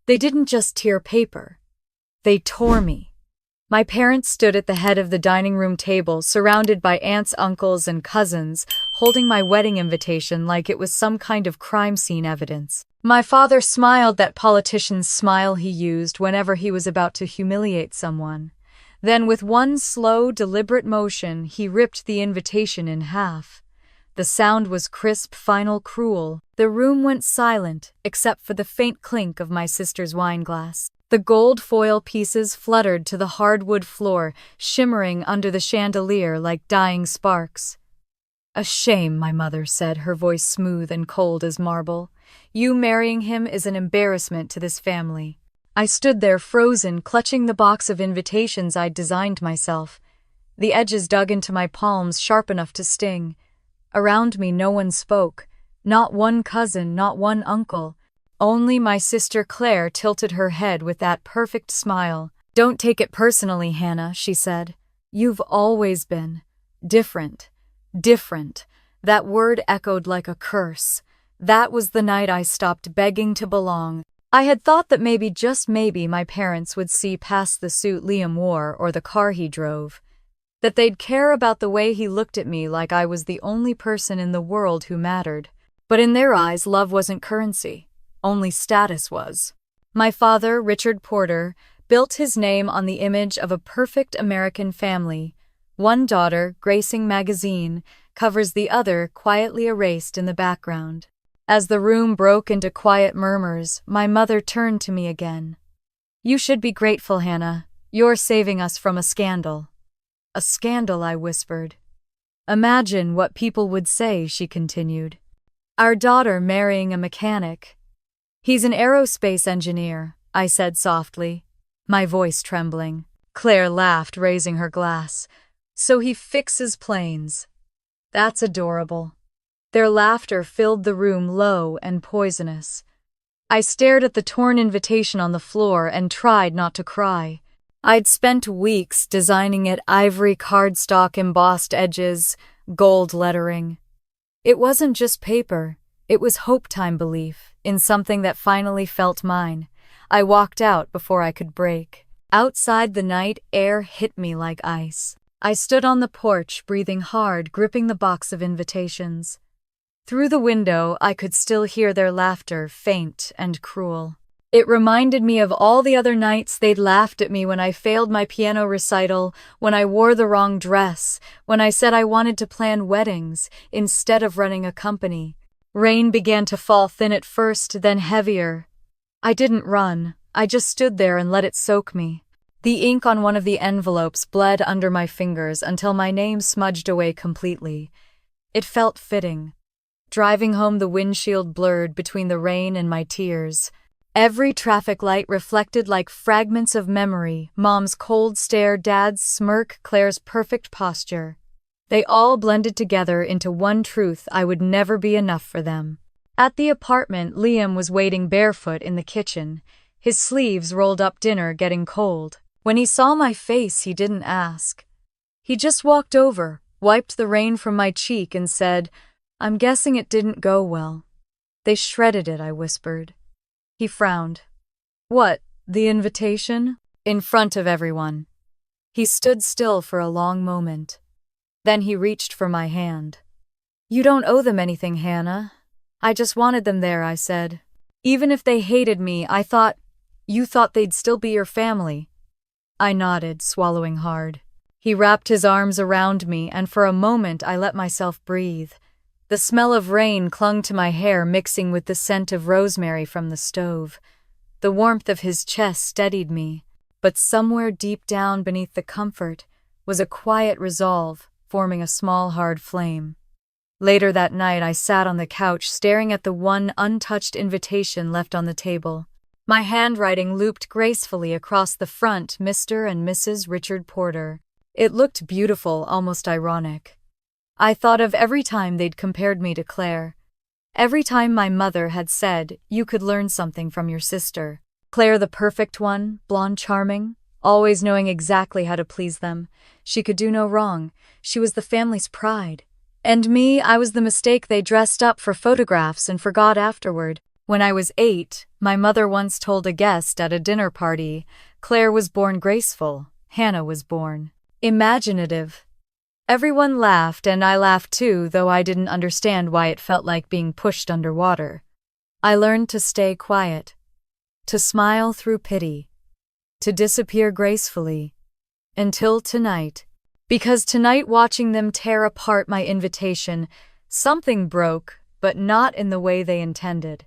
They didn't just tear paper. They tore me. My parents stood at the head of the dining room table, surrounded by aunts, uncles, and cousins, holding my wedding invitation like it was some kind of crime scene evidence. My father smiled that politician's smile he used whenever he was about to humiliate someone. Then, with one slow, deliberate motion, he ripped the invitation in half. The sound was crisp, final, cruel. The room went silent, except for the faint clink of my sister's wine glass. The gold foil pieces fluttered to the hardwood floor, shimmering under the chandelier like dying sparks. "A shame," my mother said, her voice smooth and cold as marble. "You marrying him is an embarrassment to this family." I stood there frozen, clutching the box of invitations I'd designed myself. The edges dug into my palms, sharp enough to sting. Around me no one spoke. Not one cousin, not one uncle. Only my sister Claire tilted her head with that perfect smile. "Don't take it personally, Hannah," she said. "You've always been different. Different." That word echoed like a curse. That was the night I stopped begging to belong. I had thought that maybe, just maybe, my parents would see past the suit Liam wore or the car he drove. That they'd care about the way he looked at me like I was the only person in the world who mattered. But in their eyes, love wasn't currency. Only status was. My father, Richard Porter, built his name on the image of a perfect American family. One daughter, gracing magazine, covers the other, quietly erased in the background. As the room broke into quiet murmurs, my mother turned to me again. "You should be grateful, Hannah. You're saving us from a scandal." "A scandal," I whispered. "Imagine what people would say," she continued. "Our daughter marrying a mechanic." "He's an aerospace engineer," I said softly, my voice trembling. Claire laughed, raising her glass. "So he fixes planes." "That's adorable." Their laughter filled the room, low and poisonous. I stared at the torn invitation on the floor and tried not to cry. I'd spent weeks designing it, ivory cardstock, embossed edges, gold lettering. It wasn't just paper, it was hope-time belief in something that finally felt mine. I walked out before I could break. Outside, the night air hit me like ice. I stood on the porch, breathing hard, gripping the box of invitations. Through the window, I could still hear their laughter, faint and cruel. It reminded me of all the other nights they'd laughed at me when I failed my piano recital, when I wore the wrong dress, when I said I wanted to plan weddings instead of running a company. Rain began to fall, thin at first, then heavier. I didn't run. I just stood there and let it soak me. The ink on one of the envelopes bled under my fingers until my name smudged away completely. It felt fitting. Driving home, the windshield blurred between the rain and my tears. Every traffic light reflected like fragments of memory: Mom's cold stare, Dad's smirk, Claire's perfect posture. They all blended together into one truth: I would never be enough for them. At the apartment, Liam was waiting barefoot in the kitchen, his sleeves rolled up, dinner getting cold. When he saw my face, he didn't ask. He just walked over, wiped the rain from my cheek, and said, "I'm guessing it didn't go well." "They shredded it," I whispered. He frowned. "What, the invitation?" "In front of everyone." He stood still for a long moment. Then he reached for my hand. "You don't owe them anything, Hannah. I just wanted them there," I said. "Even if they hated me, you thought they'd still be your family." I nodded, swallowing hard. He wrapped his arms around me, and for a moment I let myself breathe. The smell of rain clung to my hair, mixing with the scent of rosemary from the stove. The warmth of his chest steadied me, but somewhere deep down beneath the comfort was a quiet resolve, forming a small, hard flame. Later that night, I sat on the couch, staring at the one untouched invitation left on the table. My handwriting looped gracefully across the front: Mr. and Mrs. Richard Porter. It looked beautiful, almost ironic. I thought of every time they'd compared me to Claire. Every time my mother had said, "You could learn something from your sister." Claire, the perfect one, blonde, charming, always knowing exactly how to please them. She could do no wrong. She was the family's pride. And me, I was the mistake they dressed up for photographs and forgot afterward. When I was 8, my mother once told a guest at a dinner party, Claire was born graceful, Hannah was born imaginative. Everyone laughed and I laughed too, though I didn't understand why it felt like being pushed underwater. I learned to stay quiet, to smile through pity, to disappear gracefully, until tonight. Because tonight, watching them tear apart my invitation, something broke, but not in the way they intended.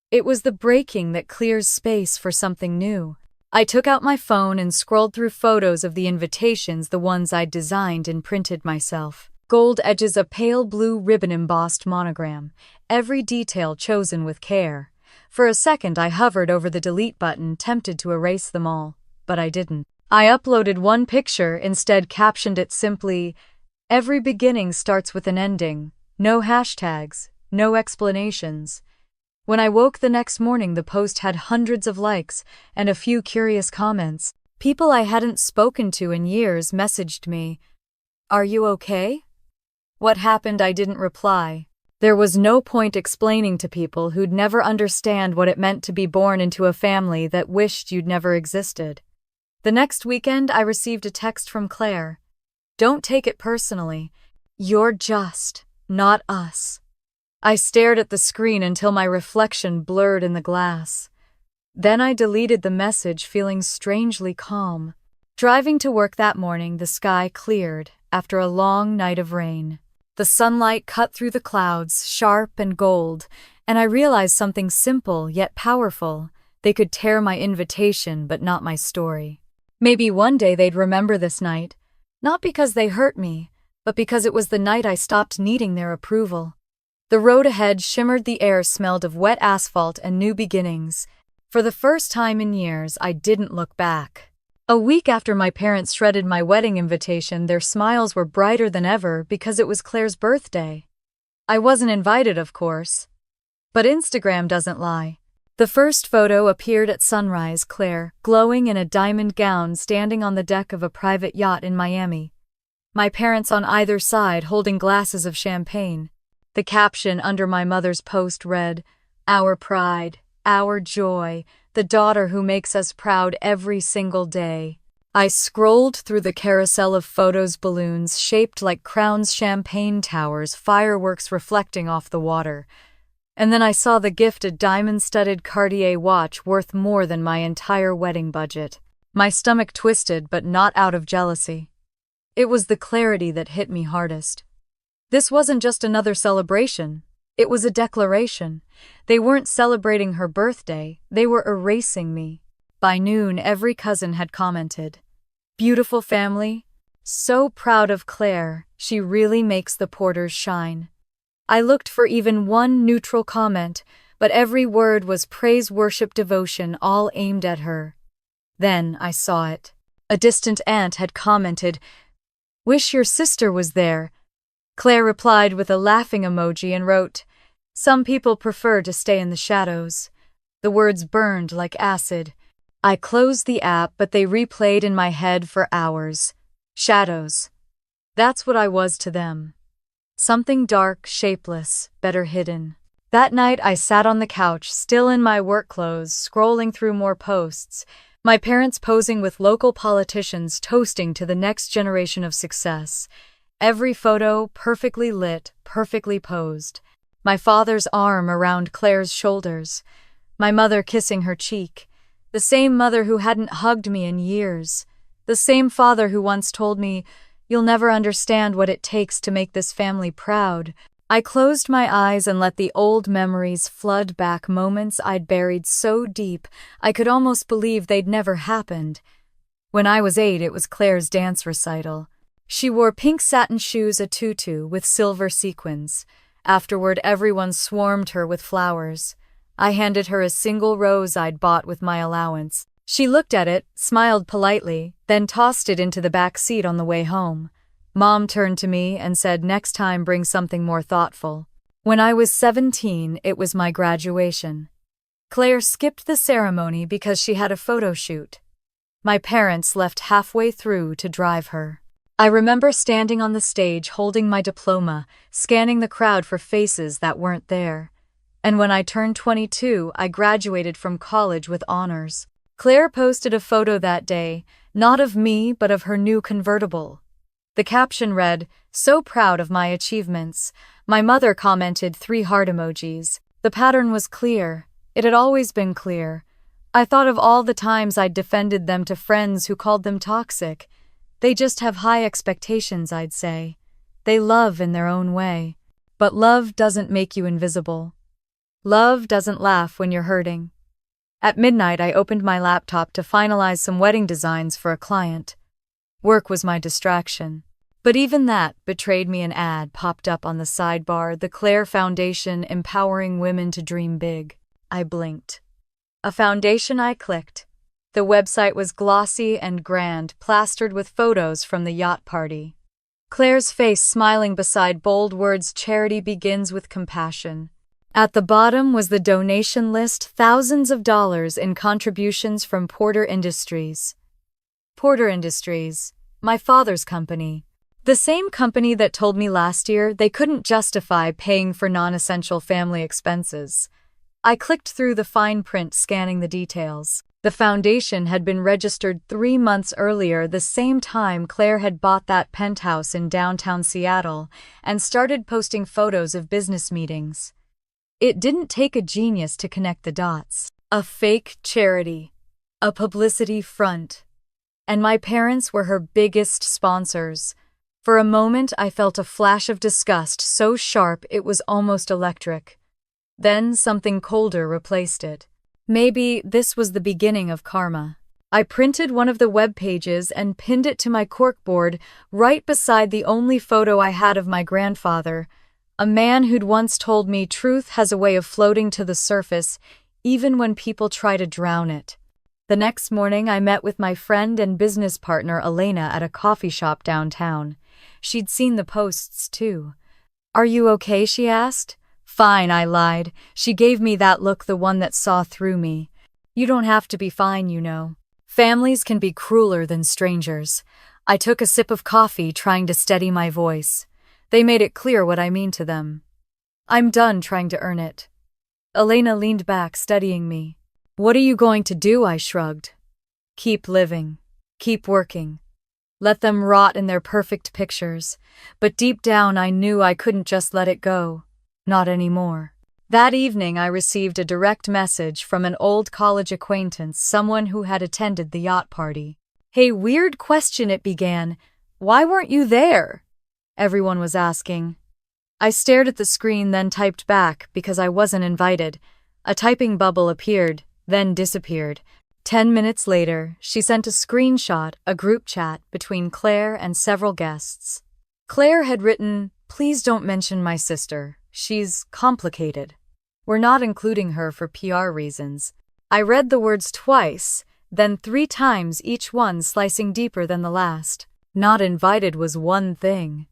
It was the breaking that clears space for something new. I took out my phone and scrolled through photos of the invitations, the ones I'd designed and printed myself. Gold edges, a pale blue ribbon-embossed monogram, every detail chosen with care. For a second I hovered over the delete button, tempted to erase them all, but I didn't. I uploaded one picture, instead captioned it simply, "Every beginning starts with an ending. No hashtags, no explanations." When I woke the next morning, the post had hundreds of likes and a few curious comments. People I hadn't spoken to in years messaged me, "Are you okay?" What happened? I didn't reply. There was no point explaining to people who'd never understand what it meant to be born into a family that wished you'd never existed. The next weekend, I received a text from Claire. "Don't take it personally. You're just not us." I stared at the screen until my reflection blurred in the glass. Then I deleted the message, feeling strangely calm. Driving to work that morning, the sky cleared after a long night of rain. The sunlight cut through the clouds, sharp and gold, and I realized something simple yet powerful. They could tear my invitation, but not my story. Maybe one day they'd remember this night, not because they hurt me, but because it was the night I stopped needing their approval. The road ahead shimmered, the air smelled of wet asphalt and new beginnings. For the first time in years, I didn't look back. A week after my parents shredded my wedding invitation, their smiles were brighter than ever because it was Claire's birthday. I wasn't invited, of course. But Instagram doesn't lie. The first photo appeared at sunrise, Claire, glowing in a diamond gown, standing on the deck of a private yacht in Miami. My parents on either side holding glasses of champagne. The caption under my mother's post read, "Our pride, our joy, the daughter who makes us proud every single day." I scrolled through the carousel of photos, balloons shaped like crowns, champagne towers, fireworks reflecting off the water. And then I saw the gift, a diamond-studded Cartier watch worth more than my entire wedding budget. My stomach twisted, but not out of jealousy. It was the clarity that hit me hardest. This wasn't just another celebration. It was a declaration. They weren't celebrating her birthday, they were erasing me. By noon, every cousin had commented, "Beautiful family. So proud of Claire. She really makes the Porters shine." I looked for even one neutral comment, but every word was praise, worship, devotion, all aimed at her. Then I saw it. A distant aunt had commented, "Wish your sister was there." Claire replied with a laughing emoji and wrote, "Some people prefer to stay in the shadows." The words burned like acid. I closed the app, but they replayed in my head for hours. Shadows. That's what I was to them. Something dark, shapeless, better hidden. That night I sat on the couch, still in my work clothes, scrolling through more posts. My parents posing with local politicians, toasting to the next generation of success. Every photo perfectly lit, perfectly posed. My father's arm around Claire's shoulders. My mother kissing her cheek. The same mother who hadn't hugged me in years. The same father who once told me, "You'll never understand what it takes to make this family proud." I closed my eyes and let the old memories flood back, moments I'd buried so deep I could almost believe they'd never happened. When I was 8, it was Claire's dance recital. She wore pink satin shoes, a tutu with silver sequins. Afterward, everyone swarmed her with flowers. I handed her a single rose I'd bought with my allowance. She looked at it, smiled politely, then tossed it into the back seat on the way home. Mom turned to me and said, "Next time bring something more thoughtful." When I was 17, it was my graduation. Claire skipped the ceremony because she had a photo shoot. My parents left halfway through to drive her. I remember standing on the stage holding my diploma, scanning the crowd for faces that weren't there. And when I turned 22, I graduated from college with honors. Claire posted a photo that day, not of me, but of her new convertible. The caption read, "So proud of my achievements." My mother commented 3 heart emojis. The pattern was clear. It had always been clear. I thought of all the times I'd defended them to friends who called them toxic. They just have high expectations, I'd say. They love in their own way. But love doesn't make you invisible. Love doesn't laugh when you're hurting. At midnight, I opened my laptop to finalize some wedding designs for a client. Work was my distraction. But even that betrayed me. An ad popped up on the sidebar, the Claire Foundation empowering women to dream big. I blinked. A foundation. I clicked. The website was glossy and grand, plastered with photos from the yacht party. Claire's face smiling beside bold words, "Charity begins with compassion." At the bottom was the donation list, thousands of dollars in contributions from Porter Industries. Porter Industries, my father's company. The same company that told me last year they couldn't justify paying for non-essential family expenses. I clicked through the fine print, scanning the details. The foundation had been registered 3 months earlier, the same time Claire had bought that penthouse in downtown Seattle and started posting photos of business meetings. It didn't take a genius to connect the dots. A fake charity. A publicity front. And my parents were her biggest sponsors. For a moment, I felt a flash of disgust, so sharp it was almost electric. Then something colder replaced it. Maybe this was the beginning of karma. I printed one of the web pages and pinned it to my corkboard right beside the only photo I had of my grandfather, a man who'd once told me truth has a way of floating to the surface even when people try to drown it. The next morning, I met with my friend and business partner Elena at a coffee shop downtown. She'd seen the posts too. "Are you okay?" she asked. "Fine," I lied. She gave me that look, the one that saw through me. "You don't have to be fine, you know. Families can be crueler than strangers." I took a sip of coffee, trying to steady my voice. They made it clear what I mean to them. I'm done trying to earn it. Elena leaned back, studying me. "What are you going to do?" I shrugged. "Keep living. Keep working. Let them rot in their perfect pictures." But deep down I knew I couldn't just let it go. Not anymore. That evening I received a direct message from an old college acquaintance, someone who had attended the yacht party. "Hey, weird question," it began. "Why weren't you there?" Everyone was asking. I stared at the screen, then typed back because I wasn't invited. A typing bubble appeared, then disappeared. 10 minutes later, she sent a screenshot, a group chat between Claire and several guests. Claire had written, "Please don't mention my sister. She's complicated. We're not including her for PR reasons." I read the words twice, then 3 times, each one slicing deeper than the last. Not invited was one thing.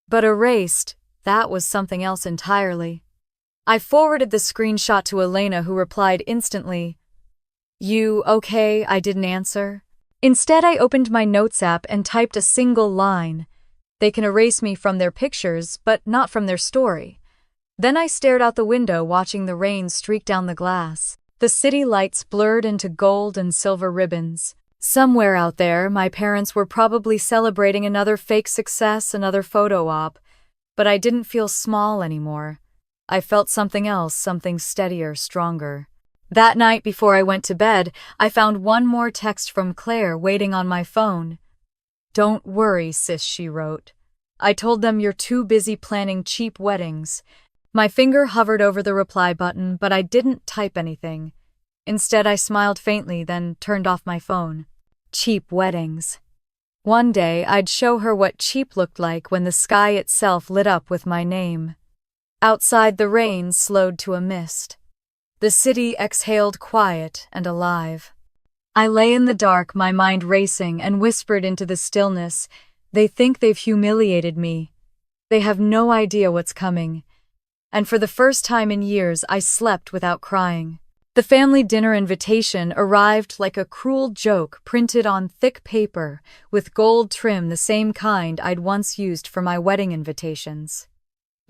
But erased, that was something else entirely. I forwarded the screenshot to Elena, who replied instantly, "You okay?" I didn't answer. Instead, I opened my notes app and typed a single line. They can erase me from their pictures, but not from their story. Then I stared out the window, watching the rain streak down the glass. The city lights blurred into gold and silver ribbons. Somewhere out there, my parents were probably celebrating another fake success, another photo op. But I didn't feel small anymore. I felt something else, something steadier, stronger. That night, before I went to bed, I found one more text from Claire waiting on my phone. "Don't worry, sis," she wrote. "I told them you're too busy planning cheap weddings." My finger hovered over the reply button, but I didn't type anything. Instead, I smiled faintly, then turned off my phone. Cheap weddings. One day, I'd show her what cheap looked like when the sky itself lit up with my name. Outside, the rain slowed to a mist. The city exhaled, quiet and alive. I lay in the dark, my mind racing, and whispered into the stillness, "They think they've humiliated me. They have no idea what's coming." And for the first time in years, I slept without crying. The family dinner invitation arrived like a cruel joke, printed on thick paper with gold trim, the same kind I'd once used for my wedding invitations.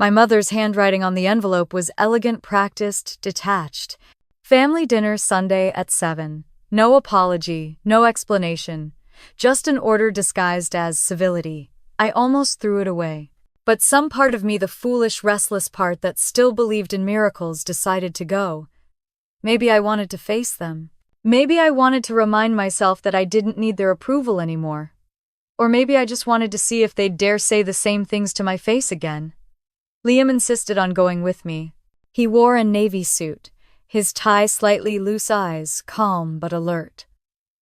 My mother's handwriting on the envelope was elegant, practiced, detached. Family dinner Sunday at 7. No apology, no explanation. Just an order disguised as civility. I almost threw it away. But some part of me, the foolish, restless part that still believed in miracles, decided to go. Maybe I wanted to face them. Maybe I wanted to remind myself that I didn't need their approval anymore. Or maybe I just wanted to see if they'd dare say the same things to my face again. Liam insisted on going with me. He wore a navy suit, his tie slightly loose, eyes calm but alert.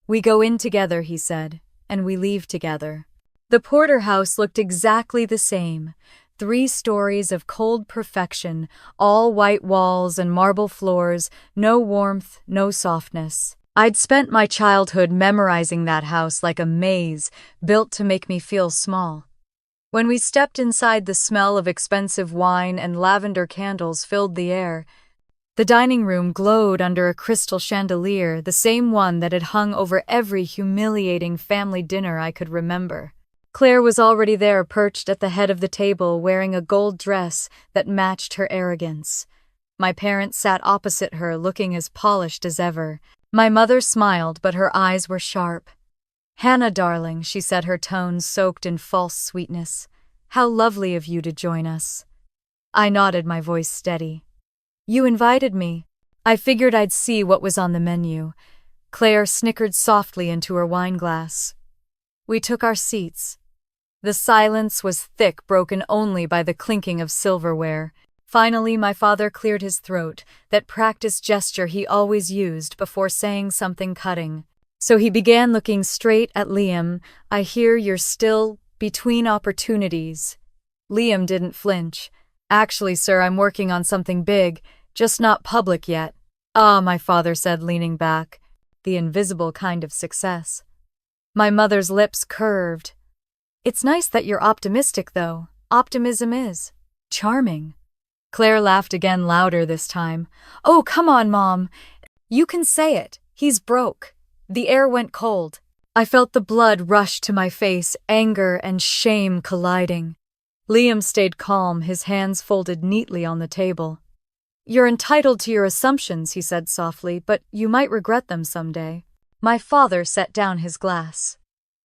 "We go in together," he said, "and we leave together." The porterhouse looked exactly the same. 3 stories of cold perfection, all white walls and marble floors, no warmth, no softness. I'd spent my childhood memorizing that house like a maze, built to make me feel small. When we stepped inside, the smell of expensive wine and lavender candles filled the air. The dining room glowed under a crystal chandelier, the same one that had hung over every humiliating family dinner I could remember. Claire was already there, perched at the head of the table, wearing a gold dress that matched her arrogance. My parents sat opposite her, looking as polished as ever. My mother smiled, but her eyes were sharp. "Hannah, darling," she said, her tones soaked in false sweetness. "How lovely of you to join us." I nodded, my voice steady. "You invited me. I figured I'd see what was on the menu." Claire snickered softly into her wineglass. We took our seats. The silence was thick, broken only by the clinking of silverware. Finally, my father cleared his throat, that practiced gesture he always used before saying something cutting. So he began, looking straight at Liam. "I hear you're still between opportunities." Liam didn't flinch. "Actually, sir, I'm working on something big, just not public yet." "Ah," my father said, leaning back. "The invisible kind of success." My mother's lips curved. "It's nice that you're optimistic, though. Optimism is charming." Claire laughed again, louder this time. "Oh, come on, Mom. You can say it. He's broke." The air went cold. I felt the blood rush to my face, anger and shame colliding. Liam stayed calm, his hands folded neatly on the table. "You're entitled to your assumptions," he said softly, "but you might regret them someday." My father set down his glass.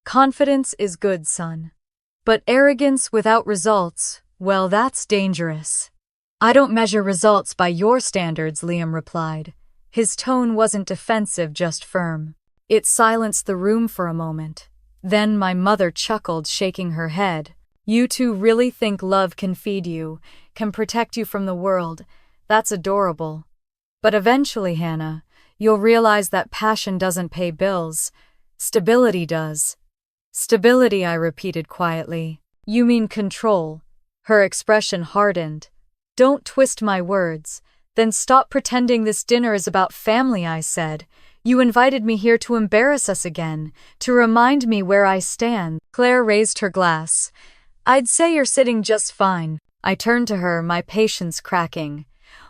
"Confidence is good, son. But arrogance without results, well, that's dangerous." "I don't measure results by your standards," Liam replied. His tone wasn't defensive, just firm. It silenced the room for a moment. Then my mother chuckled, shaking her head. "You two really think love can feed you, can protect you from the world. That's adorable. But eventually, Hannah, you'll realize that passion doesn't pay bills. Stability does." "Stability," I repeated quietly. "You mean control." Her expression hardened. "Don't twist my words." "Then stop pretending this dinner is about family," I said. "You invited me here to embarrass us again, to remind me where I stand." Claire raised her glass. "I'd say you're sitting just fine." I turned to her, my patience cracking.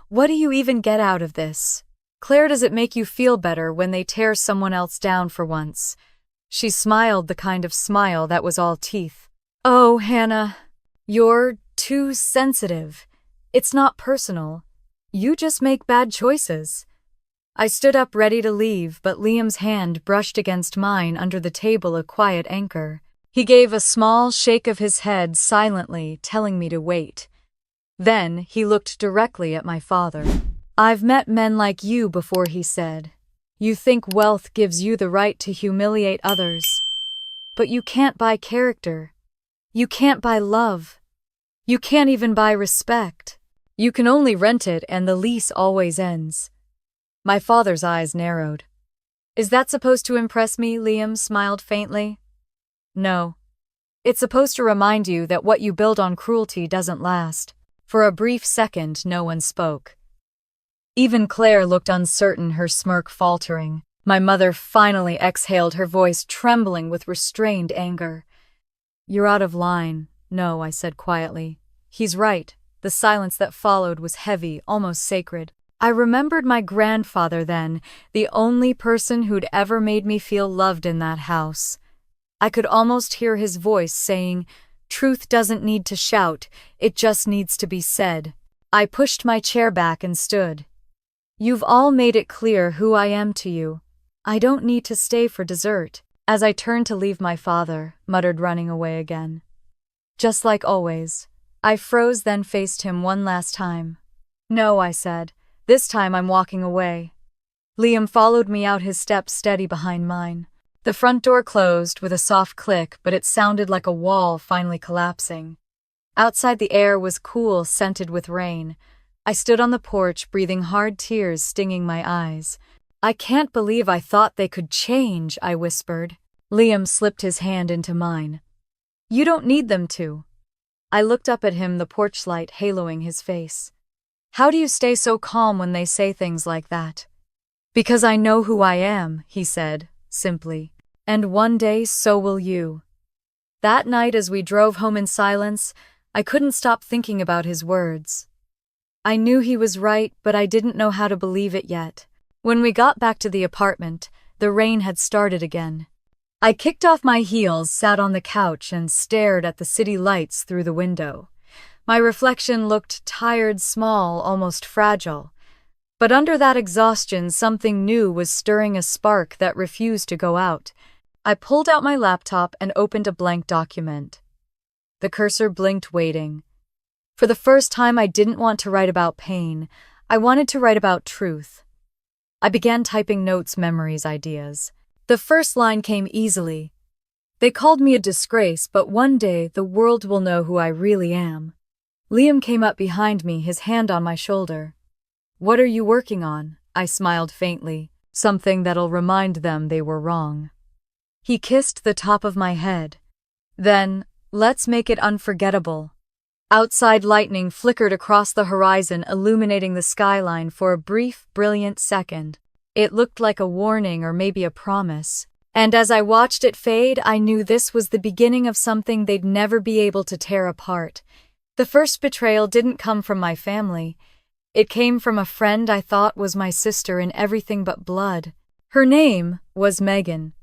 "What do you even get out of this? Claire, does it make you feel better when they tear someone else down for once?" She smiled, the kind of smile that was all teeth. "Oh, Hannah, you're too sensitive. It's not personal. You just make bad choices." I stood up, ready to leave, but Liam's hand brushed against mine under the table, a quiet anchor. He gave a small shake of his head silently, telling me to wait. Then he looked directly at my father. "I've met men like you before," he said. "You think wealth gives you the right to humiliate others. But you can't buy character. You can't buy love. You can't even buy respect. You can only rent it, and the lease always ends." My father's eyes narrowed. "Is that supposed to impress me?" Liam smiled faintly. "No. It's supposed to remind you that what you build on cruelty doesn't last." For a brief second, no one spoke. Even Claire looked uncertain, her smirk faltering. My mother finally exhaled, her voice trembling with restrained anger. "You're out of line." "No," I said quietly. "He's right." The silence that followed was heavy, almost sacred. I remembered my grandfather then, the only person who'd ever made me feel loved in that house. I could almost hear his voice saying, Truth doesn't need to shout, it just needs to be said. I pushed my chair back and stood. You've all made it clear who I am to you. I don't need to stay for dessert. As I turned to leave, my father muttered, running away again. Just like always. I froze, then faced him one last time. No, I said. This time I'm walking away. Liam followed me out, his steps steady behind mine. The front door closed with a soft click, but it sounded like a wall finally collapsing. Outside, the air was cool, scented with rain. I stood on the porch, breathing hard, tears stinging my eyes. I can't believe I thought they could change, I whispered. Liam slipped his hand into mine. You don't need them to. I looked up at him, the porch light haloing his face. How do you stay so calm when they say things like that? Because I know who I am, he said, simply. And one day so will you. That night, as we drove home in silence, I couldn't stop thinking about his words. I knew he was right, but I didn't know how to believe it yet. When we got back to the apartment, the rain had started again. I kicked off my heels, sat on the couch, and stared at the city lights through the window. My reflection looked tired, small, almost fragile. But under that exhaustion, something new was stirring, a spark that refused to go out. I pulled out my laptop and opened a blank document. The cursor blinked, waiting. For the first time, I didn't want to write about pain. I wanted to write about truth. I began typing notes, memories, ideas. The first line came easily. They called me a disgrace, but one day the world will know who I really am. Liam came up behind me, his hand on my shoulder. What are you working on? I smiled faintly. Something that'll remind them they were wrong. He kissed the top of my head. Then, let's make it unforgettable. Outside, lightning flickered across the horizon, illuminating the skyline for a brief, brilliant second. It looked like a warning or maybe a promise. And as I watched it fade, I knew this was the beginning of something they'd never be able to tear apart. The first betrayal didn't come from my family. It came from a friend I thought was my sister in everything but blood. Her name was Megan.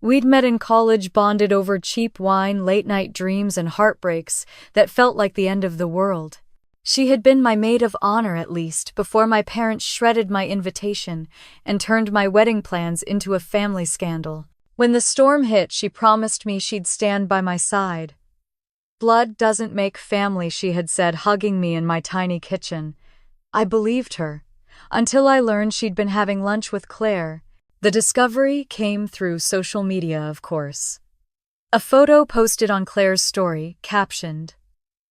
We'd met in college, bonded over cheap wine, late-night dreams, and heartbreaks that felt like the end of the world. She had been my maid of honor, at least, before my parents shredded my invitation and turned my wedding plans into a family scandal. When the storm hit, she promised me she'd stand by my side. Blood doesn't make family, she had said, hugging me in my tiny kitchen. I believed her, until I learned she'd been having lunch with Claire. The discovery came through social media, of course. A photo posted on Claire's story, captioned,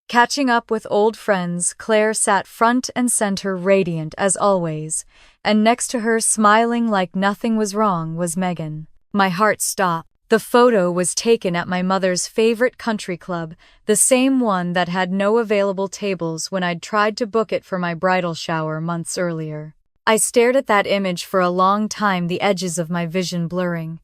"Catching up with old friends." Claire sat front and center, radiant as always, and next to her, smiling like nothing was wrong, was Megan. My heart stopped. The photo was taken at my mother's favorite country club, the same one that had no available tables when I'd tried to book it for my bridal shower months earlier. I stared at that image for a long time, the edges of my vision blurring.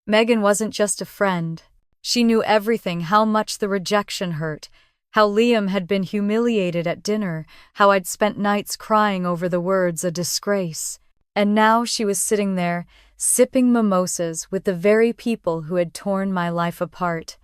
Megan wasn't just a friend. She knew everything: how much the rejection hurt, how Liam had been humiliated at dinner, how I'd spent nights crying over the words "a disgrace." And now she was sitting there, sipping mimosas with the very people who had torn my life apart.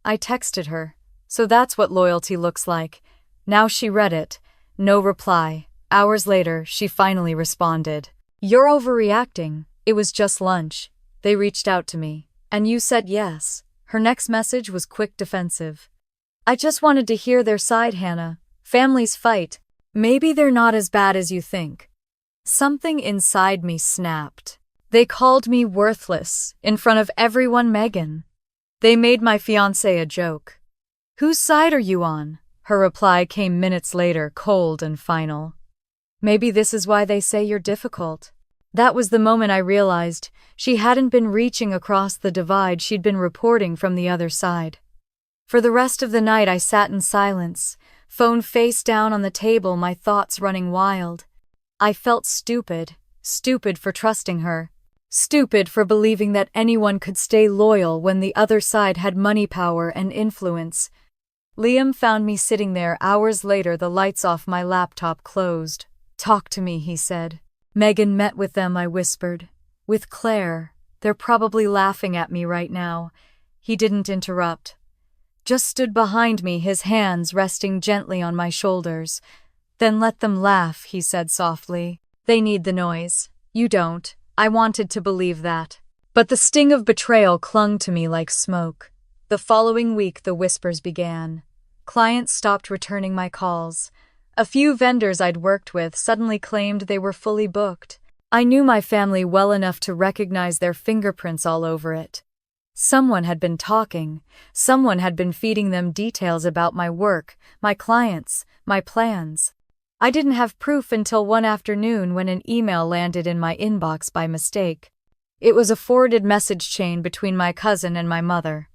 I texted her. So that's what loyalty looks like. Now she read it. No reply. Hours later, she finally responded. "You're overreacting. It was just lunch. They reached out to me. And you said yes." Her next message was quick, defensive. "I just wanted to hear their side, Hannah. Families fight. Maybe they're not as bad as you think." Something inside me snapped. They called me worthless in front of everyone, Megan. They made my fiancé a joke. "Whose side are you on?" Her reply came minutes later, cold and final. "Maybe this is why they say you're difficult." That was the moment I realized she hadn't been reaching across the divide, she'd been reporting from the other side. For the rest of the night, I sat in silence, phone face down on the table, my thoughts running wild. I felt stupid for trusting her, stupid for believing that anyone could stay loyal when the other side had money, power, and influence. Liam found me sitting there hours later, the lights off, my laptop closed. "Talk to me," he said. "Megan met with them," I whispered. "With Claire. They're probably laughing at me right now." He didn't interrupt. just stood behind me, his hands resting gently on my shoulders. "Then let them laugh," he said softly. "They need the noise. You don't." I wanted to believe that. But the sting of betrayal clung to me like smoke. The following week, the whispers began. Clients stopped returning my calls. A few vendors I'd worked with suddenly claimed they were fully booked. I knew my family well enough to recognize their fingerprints all over it. Someone had been talking. Someone had been feeding them details about my work, my clients, my plans. I didn't have proof until one afternoon when an email landed in my inbox by mistake. It was a forwarded message chain between my cousin and my mother.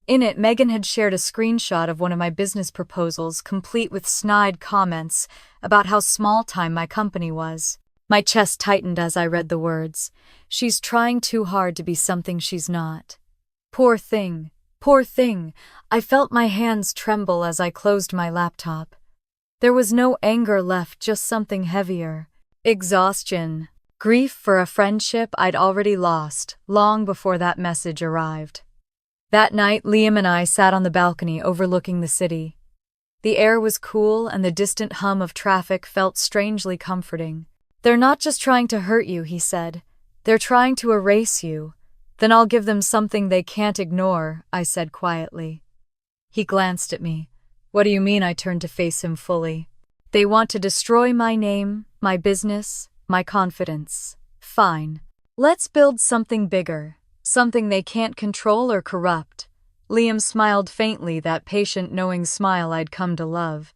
In it, Megan had shared a screenshot of one of my business proposals, complete with snide comments about how small-time my company was. My chest tightened as I read the words. She's trying too hard to be something she's not. Poor thing, poor thing. I felt my hands tremble as I closed my laptop. There was no anger left, just something heavier. Exhaustion. Grief for a friendship I'd already lost, long before that message arrived. That night, Liam and I sat on the balcony overlooking the city. The air was cool and the distant hum of traffic felt strangely comforting. "They're not just trying to hurt you," he said. "They're trying to erase you." "Then I'll give them something they can't ignore," I said quietly. He glanced at me. "What do you mean?" I turned to face him fully. "They want to destroy my name, my business, my confidence." "Fine. Let's build something bigger. Something they can't control or corrupt." Liam smiled faintly, that patient, knowing smile I'd come to love.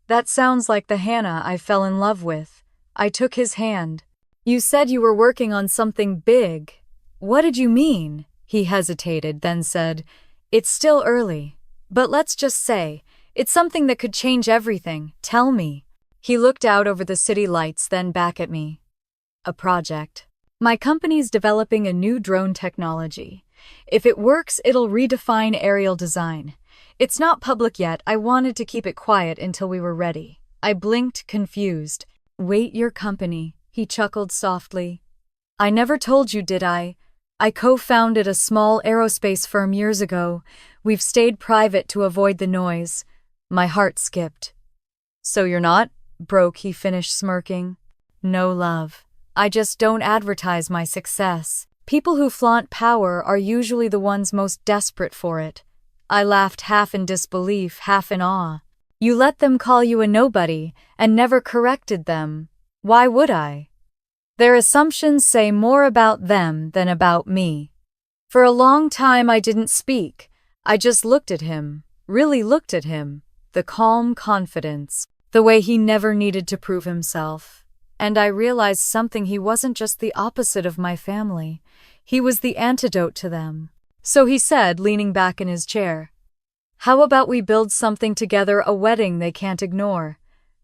"That sounds like the Hannah I fell in love with." I took his hand. "You said you were working on something big. What did you mean?" He hesitated, then said, "It's still early. But let's just say, it's something that could change everything. Tell me." He looked out over the city lights, then back at me. "A project. My company's developing a new drone technology. If it works, it'll redefine aerial design. It's not public yet. I wanted to keep it quiet until we were ready." I blinked, confused. "Wait, your company?" He chuckled softly. "I never told you, did I? I co-founded a small aerospace firm years ago. We've stayed private to avoid the noise." My heart skipped. "So you're not broke?" he finished, smirking. "No, love. I just don't advertise my success. People who flaunt power are usually the ones most desperate for it." I laughed, half in disbelief, half in awe. "You let them call you a nobody and never corrected them. Why would I? Their assumptions say more about them than about me." For a long time I didn't speak. I just looked at him, really looked at him. The calm confidence, the way he never needed to prove himself. And I realized something: he wasn't just the opposite of my family. He was the antidote to them. So he said, leaning back in his chair, "How about we build something together, a wedding they can't ignore?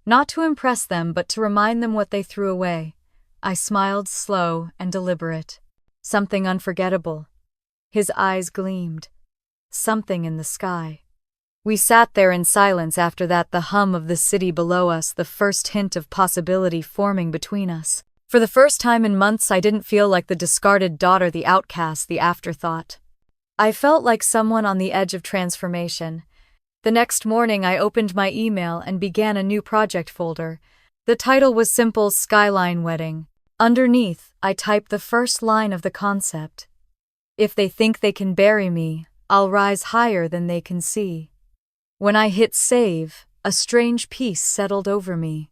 Not to impress them, but to remind them what they threw away." I smiled, slow and deliberate. "Something unforgettable." His eyes gleamed. "Something in the sky." We sat there in silence. After that, the hum of the city below us, the first hint of possibility forming between us. For the first time in months, I didn't feel like the discarded daughter, the outcast, the afterthought. I felt like someone on the edge of transformation. The next morning, I opened my email and began a new project folder. The title was simple: Skyline Wedding. Underneath, I typed the first line of the concept. "If they think they can bury me, I'll rise higher than they can see." When I hit save, a strange peace settled over me.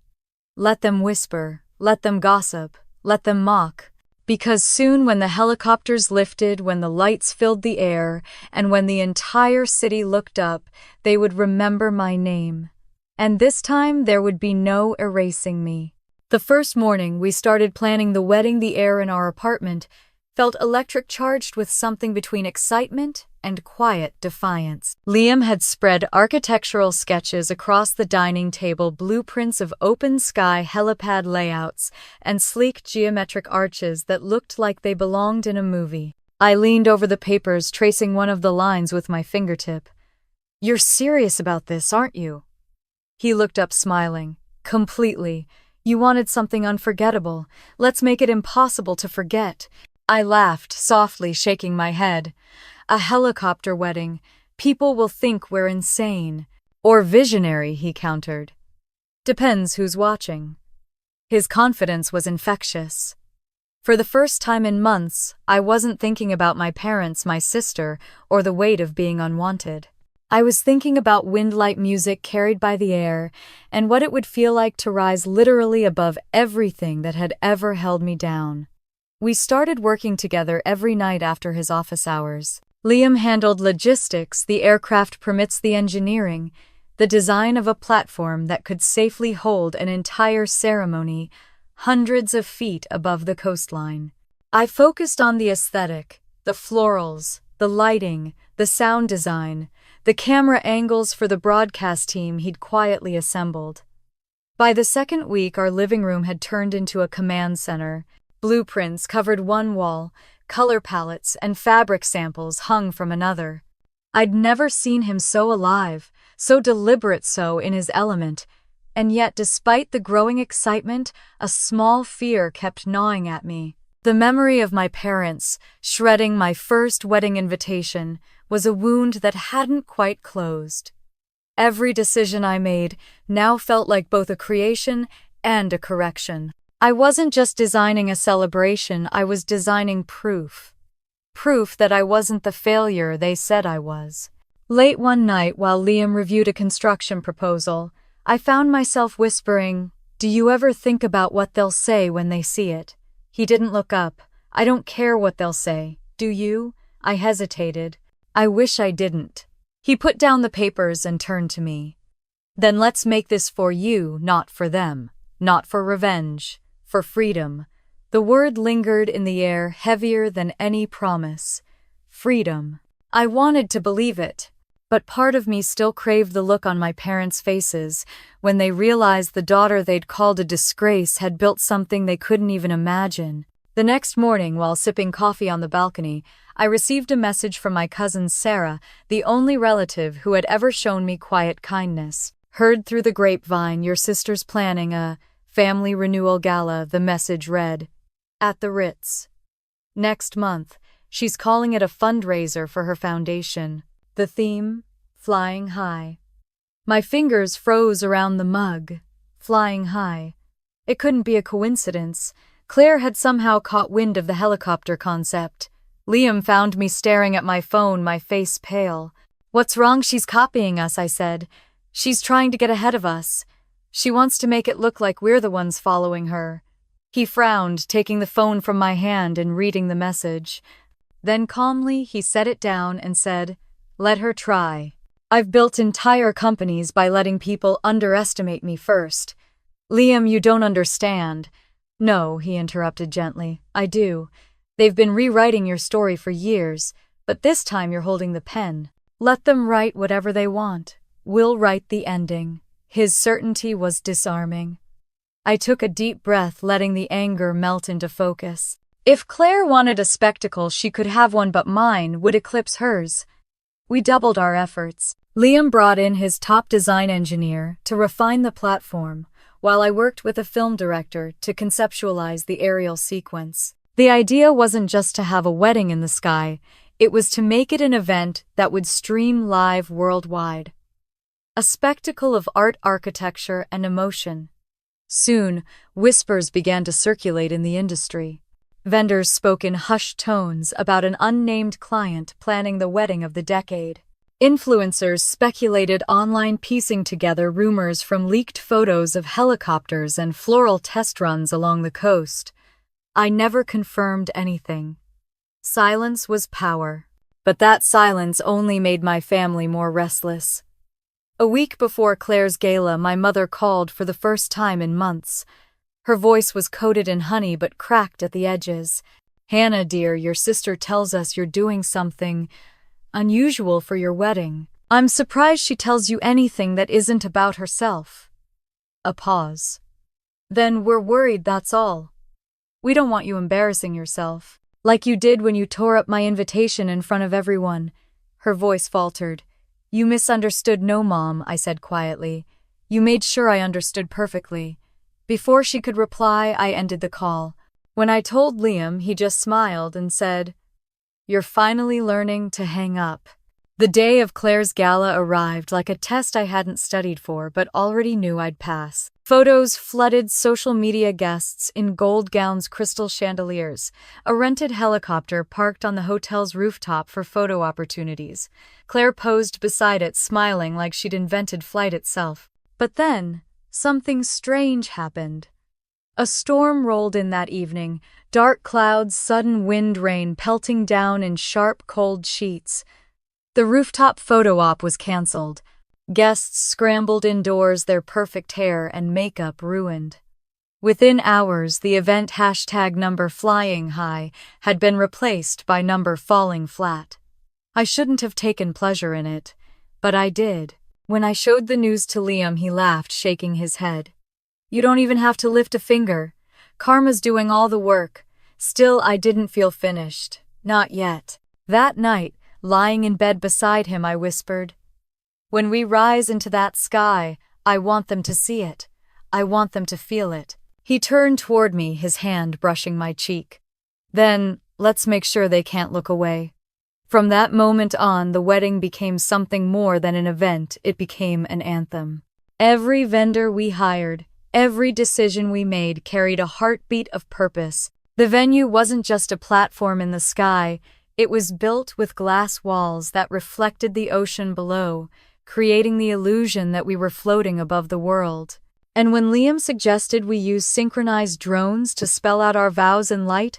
Let them whisper, let them gossip, let them mock. Because soon, when the helicopters lifted, when the lights filled the air, and when the entire city looked up, they would remember my name. And this time, there would be no erasing me. The first morning we started planning the wedding, the air in our apartment felt electric, charged with something between excitement and quiet defiance. Liam had spread architectural sketches across the dining table, blueprints of open sky helipad layouts and sleek geometric arches that looked like they belonged in a movie. I leaned over the papers, tracing one of the lines with my fingertip. "You're serious about this, aren't you?" He looked up, smiling. "Completely. You wanted something unforgettable. Let's make it impossible to forget." I laughed, softly shaking my head. "A helicopter wedding. People will think we're insane. Or visionary, he countered. Depends who's watching. His confidence was infectious. For the first time in months, I wasn't thinking about my parents, my sister, or the weight of being unwanted. I was thinking about wind-like music carried by the air and what it would feel like to rise literally above everything that had ever held me down. We started working together every night after his office hours. Liam handled logistics, the aircraft permits, the engineering, the design of a platform that could safely hold an entire ceremony hundreds of feet above the coastline. I focused on the aesthetic, the florals, the lighting, the sound design, the camera angles for the broadcast team he'd quietly assembled. By the second week, our living room had turned into a command center. Blueprints covered one wall, color palettes and fabric samples hung from another. I'd never seen him so alive, so deliberate, so in his element, and yet despite the growing excitement, a small fear kept gnawing at me. The memory of my parents shredding my first wedding invitation was a wound that hadn't quite closed. Every decision I made now felt like both a creation and a correction. I wasn't just designing a celebration, I was designing proof. Proof that I wasn't the failure they said I was. Late one night, while Liam reviewed a construction proposal, I found myself whispering, "Do you ever think about what they'll say when they see it?" He didn't look up. "I don't care what they'll say. Do you?" I hesitated. "I wish I didn't." He put down the papers and turned to me. "Then let's make this for you, not for them. Not for revenge. For freedom." The word lingered in the air, heavier than any promise. Freedom. I wanted to believe it, but part of me still craved the look on my parents' faces when they realized the daughter they'd called a disgrace had built something they couldn't even imagine. The next morning, while sipping coffee on the balcony, I received a message from my cousin Sarah, the only relative who had ever shown me quiet kindness. "Heard through the grapevine your sister's planning a family renewal gala," the message read. "At the Ritz. Next month. She's calling it a fundraiser for her foundation. The theme? Flying high." My fingers froze around the mug. Flying high. It couldn't be a coincidence. Claire had somehow caught wind of the helicopter concept. Liam found me staring at my phone, my face pale. "What's wrong? She's copying us," I said. "She's trying to get ahead of us. She wants to make it look like we're the ones following her." He frowned, taking the phone from my hand and reading the message. Then calmly he set it down and said, "Let her try. I've built entire companies by letting people underestimate me first." "Liam, you don't understand." "No," he interrupted gently. "I do. They've been rewriting your story for years, but this time you're holding the pen. Let them write whatever they want. We'll write the ending." His certainty was disarming. I took a deep breath, letting the anger melt into focus. If Claire wanted a spectacle, she could have one, but mine would eclipse hers. We doubled our efforts. Liam brought in his top design engineer to refine the platform, while I worked with a film director to conceptualize the aerial sequence. The idea wasn't just to have a wedding in the sky, it was to make it an event that would stream live worldwide. A spectacle of art, architecture, and emotion. Soon, whispers began to circulate in the industry. Vendors spoke in hushed tones about an unnamed client planning the wedding of the decade. Influencers speculated online, piecing together rumors from leaked photos of helicopters and floral test runs along the coast. I never confirmed anything. Silence was power, but that silence only made my family more restless. A week before Claire's gala, my mother called for the first time in months. Her voice was coated in honey but cracked at the edges. "Hannah, dear, your sister tells us you're doing something unusual for your wedding. I'm surprised she tells you anything that isn't about herself." A pause. "Then we're worried, that's all. We don't want you embarrassing yourself, like you did when you tore up my invitation in front of everyone." Her voice faltered. "You misunderstood." "No, Mom," I said quietly. "You made sure I understood perfectly." Before she could reply, I ended the call. When I told Liam, he just smiled and said, "You're finally learning to hang up." The day of Claire's gala arrived like a test I hadn't studied for but already knew I'd pass. Photos flooded social media guests in gold gowns, crystal chandeliers, a rented helicopter parked on the hotel's rooftop for photo opportunities. Claire posed beside it, smiling like she'd invented flight itself. But then, something strange happened. A storm rolled in that evening, dark clouds, sudden wind rain pelting down in sharp, cold sheets. The rooftop photo op was cancelled. Guests scrambled indoors, their perfect hair and makeup ruined. Within hours, the event #number flying high had been replaced by number falling flat. I shouldn't have taken pleasure in it, but I did. When I showed the news to Liam, he laughed, shaking his head. "You don't even have to lift a finger. Karma's doing all the work." Still, I didn't feel finished. Not yet. That night, lying in bed beside him, I whispered, "When we rise into that sky, I want them to see it. I want them to feel it." He turned toward me, his hand brushing my cheek. "Then, let's make sure they can't look away." From that moment on, the wedding became something more than an event. It became an anthem. Every vendor we hired, every decision we made carried a heartbeat of purpose. The venue wasn't just a platform in the sky. It was built with glass walls that reflected the ocean below, creating the illusion that we were floating above the world. And when Liam suggested we use synchronized drones to spell out our vows in light,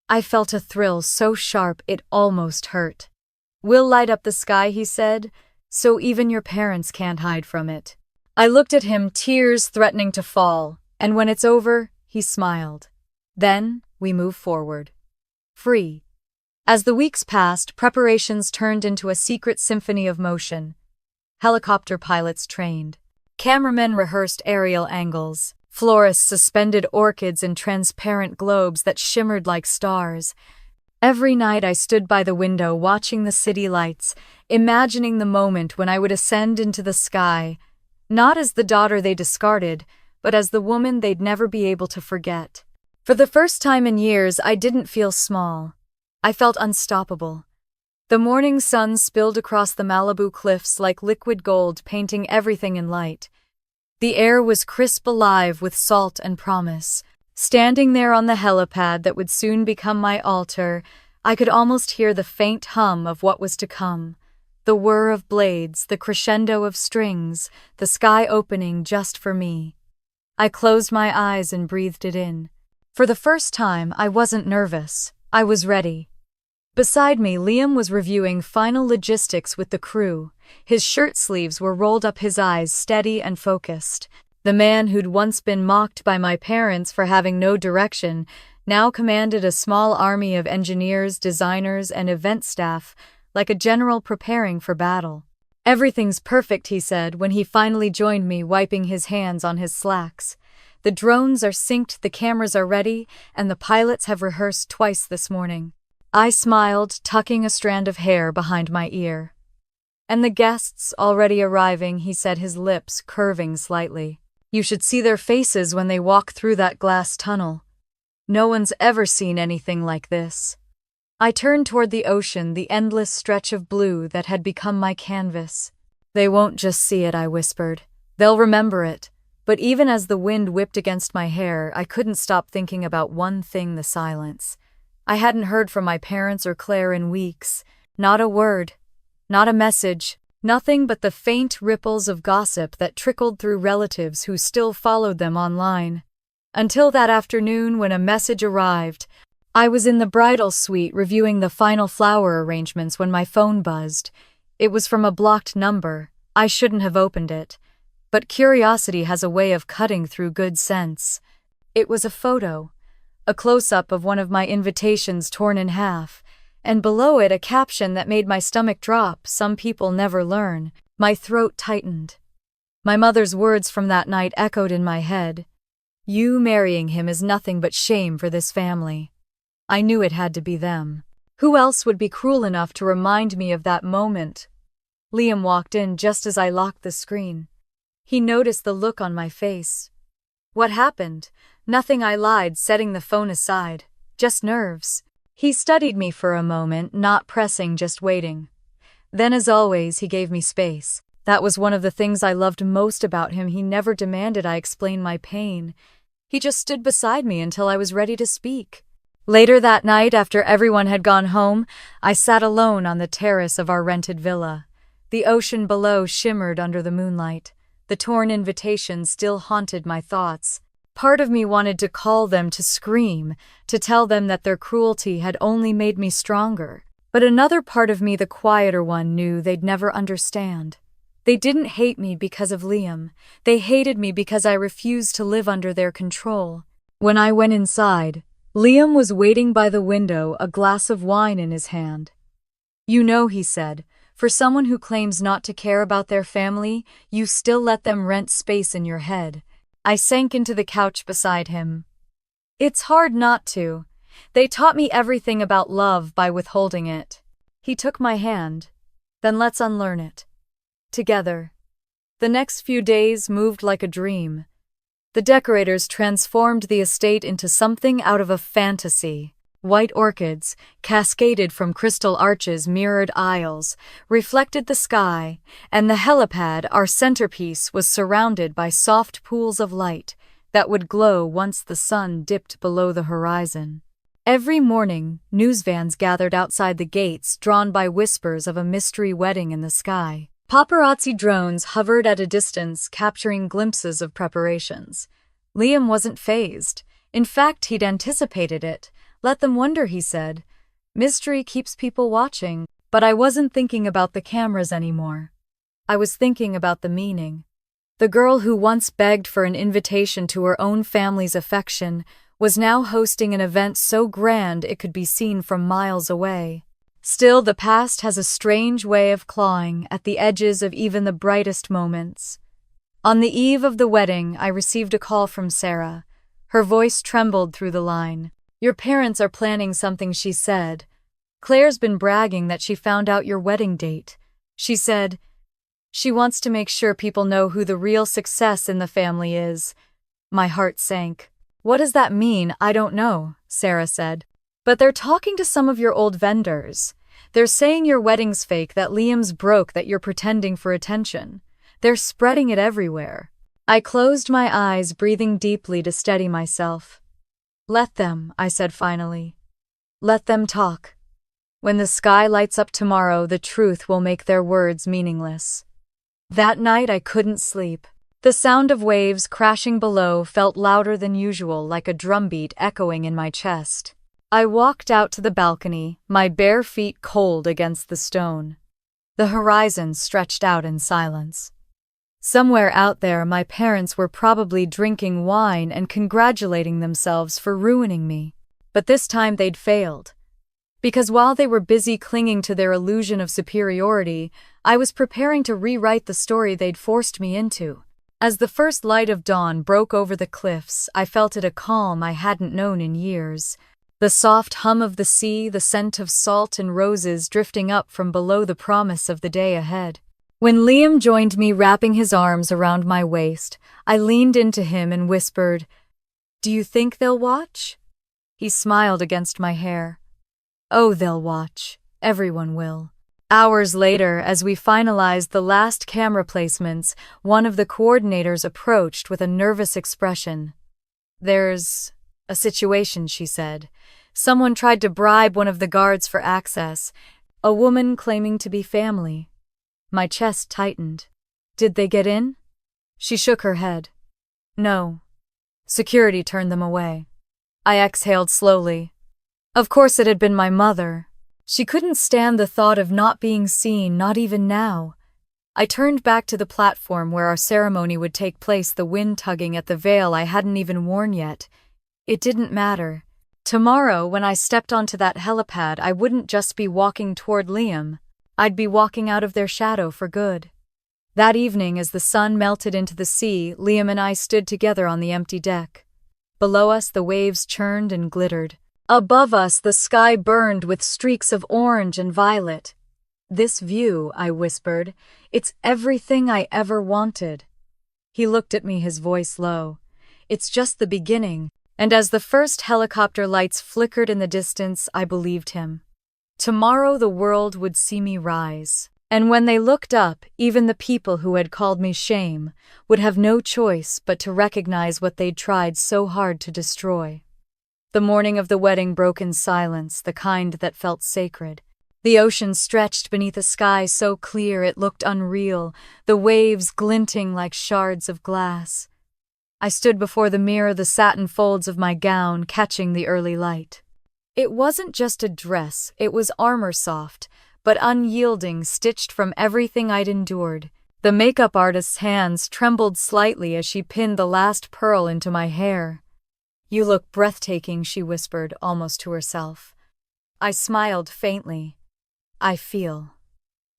I felt a thrill so sharp it almost hurt. "We'll light up the sky," he said, "so even your parents can't hide from it." I looked at him, tears threatening to fall, and when it's over, he smiled. Then we moved forward. Free. As the weeks passed, preparations turned into a secret symphony of motion. Helicopter pilots trained. Cameramen rehearsed aerial angles. Florists suspended orchids in transparent globes that shimmered like stars. Every night I stood by the window watching the city lights, imagining the moment when I would ascend into the sky, not as the daughter they discarded, but as the woman they'd never be able to forget. For the first time in years, I didn't feel small. I felt unstoppable. The morning sun spilled across the Malibu cliffs like liquid gold, painting everything in light. The air was crisp, alive with salt and promise. Standing there on the helipad that would soon become my altar, I could almost hear the faint hum of what was to come. The whir of blades, the crescendo of strings, the sky opening just for me. I closed my eyes and breathed it in. For the first time, I wasn't nervous. I was ready. Beside me, Liam was reviewing final logistics with the crew. His shirt sleeves were rolled up, his eyes steady and focused. The man who'd once been mocked by my parents for having no direction now commanded a small army of engineers, designers, and event staff, like a general preparing for battle. "Everything's perfect," he said when he finally joined me, wiping his hands on his slacks. "The drones are synced, the cameras are ready, and the pilots have rehearsed twice this morning." I smiled, tucking a strand of hair behind my ear. "And the guests already arriving," he said, his lips curving slightly. "You should see their faces when they walk through that glass tunnel. No one's ever seen anything like this." I turned toward the ocean, the endless stretch of blue that had become my canvas. "They won't just see it," I whispered. "They'll remember it." But even as the wind whipped against my hair, I couldn't stop thinking about one thing: the silence. I hadn't heard from my parents or Claire in weeks. Not a word. Not a message. Nothing but the faint ripples of gossip that trickled through relatives who still followed them online. Until that afternoon when a message arrived. I was in the bridal suite reviewing the final flower arrangements when my phone buzzed. It was from a blocked number. I shouldn't have opened it. But curiosity has a way of cutting through good sense. It was a photo. A close-up of one of my invitations torn in half, and below it a caption that made my stomach drop: "Some people never learn." My throat tightened. My mother's words from that night echoed in my head. "You marrying him is nothing but shame for this family." I knew it had to be them. Who else would be cruel enough to remind me of that moment? Liam walked in just as I locked the screen. He noticed the look on my face. "What happened?" "Nothing," I lied, setting the phone aside. "Just nerves." He studied me for a moment, not pressing, just waiting. Then, as always, he gave me space. That was one of the things I loved most about him. He never demanded I explain my pain. He just stood beside me until I was ready to speak. Later that night, after everyone had gone home, I sat alone on the terrace of our rented villa. The ocean below shimmered under the moonlight. The torn invitation still haunted my thoughts. Part of me wanted to call them, to scream, to tell them that their cruelty had only made me stronger. But another part of me, the quieter one, knew they'd never understand. They didn't hate me because of Liam. They hated me because I refused to live under their control. When I went inside, Liam was waiting by the window, a glass of wine in his hand. "You know," he said, "for someone who claims not to care about their family, you still let them rent space in your head." I sank into the couch beside him. "It's hard not to. They taught me everything about love by withholding it." He took my hand. "Then let's unlearn it. Together." The next few days moved like a dream. The decorators transformed the estate into something out of a fantasy. White orchids, cascaded from crystal arches, mirrored aisles, reflected the sky, and the helipad, our centerpiece, was surrounded by soft pools of light that would glow once the sun dipped below the horizon. Every morning, news vans gathered outside the gates, drawn by whispers of a mystery wedding in the sky. Paparazzi drones hovered at a distance, capturing glimpses of preparations. Liam wasn't fazed. In fact, he'd anticipated it. "Let them wonder," he said. "Mystery keeps people watching." But I wasn't thinking about the cameras anymore. I was thinking about the meaning. The girl who once begged for an invitation to her own family's affection was now hosting an event so grand it could be seen from miles away. Still, the past has a strange way of clawing at the edges of even the brightest moments. On the eve of the wedding, I received a call from Sarah. Her voice trembled through the line. "Your parents are planning something," she said. "Claire's been bragging that she found out your wedding date. She said she wants to make sure people know who the real success in the family is." My heart sank. "What does that mean?" "I don't know," Sarah said. "But they're talking to some of your old vendors. They're saying your wedding's fake, that Liam's broke, that you're pretending for attention. They're spreading it everywhere." I closed my eyes, breathing deeply to steady myself. "Let them," I said finally. "Let them talk. When the sky lights up tomorrow, the truth will make their words meaningless." That night I couldn't sleep. The sound of waves crashing below felt louder than usual, like a drumbeat echoing in my chest. I walked out to the balcony, my bare feet cold against the stone. The horizon stretched out in silence. Somewhere out there, my parents were probably drinking wine and congratulating themselves for ruining me. But this time they'd failed. Because while they were busy clinging to their illusion of superiority, I was preparing to rewrite the story they'd forced me into. As the first light of dawn broke over the cliffs, I felt it, a calm I hadn't known in years. The soft hum of the sea, the scent of salt and roses drifting up from below, the promise of the day ahead. When Liam joined me, wrapping his arms around my waist, I leaned into him and whispered, "Do you think they'll watch?" He smiled against my hair. "Oh, they'll watch. Everyone will." Hours later, as we finalized the last camera placements, one of the coordinators approached with a nervous expression. "There's a situation," she said. "Someone tried to bribe one of the guards for access. A woman claiming to be family." My chest tightened. "Did they get in?" She shook her head. "No. Security turned them away." I exhaled slowly. Of course it had been my mother. She couldn't stand the thought of not being seen, not even now. I turned back to the platform where our ceremony would take place, the wind tugging at the veil I hadn't even worn yet. It didn't matter. Tomorrow, when I stepped onto that helipad, I wouldn't just be walking toward Liam. I'd be walking out of their shadow for good. That evening, as the sun melted into the sea, Liam and I stood together on the empty deck. Below us, the waves churned and glittered. Above us, the sky burned with streaks of orange and violet. "This view," I whispered, "it's everything I ever wanted." He looked at me, his voice low. "It's just the beginning." And as the first helicopter lights flickered in the distance, I believed him. Tomorrow the world would see me rise. And when they looked up, even the people who had called me shame would have no choice but to recognize what they'd tried so hard to destroy. The morning of the wedding broke in silence, the kind that felt sacred. The ocean stretched beneath a sky so clear it looked unreal, the waves glinting like shards of glass. I stood before the mirror, the satin folds of my gown catching the early light. It wasn't just a dress, it was armor soft, but unyielding, stitched from everything I'd endured. The makeup artist's hands trembled slightly as she pinned the last pearl into my hair. "You look breathtaking," she whispered, almost to herself. I smiled faintly. "I feel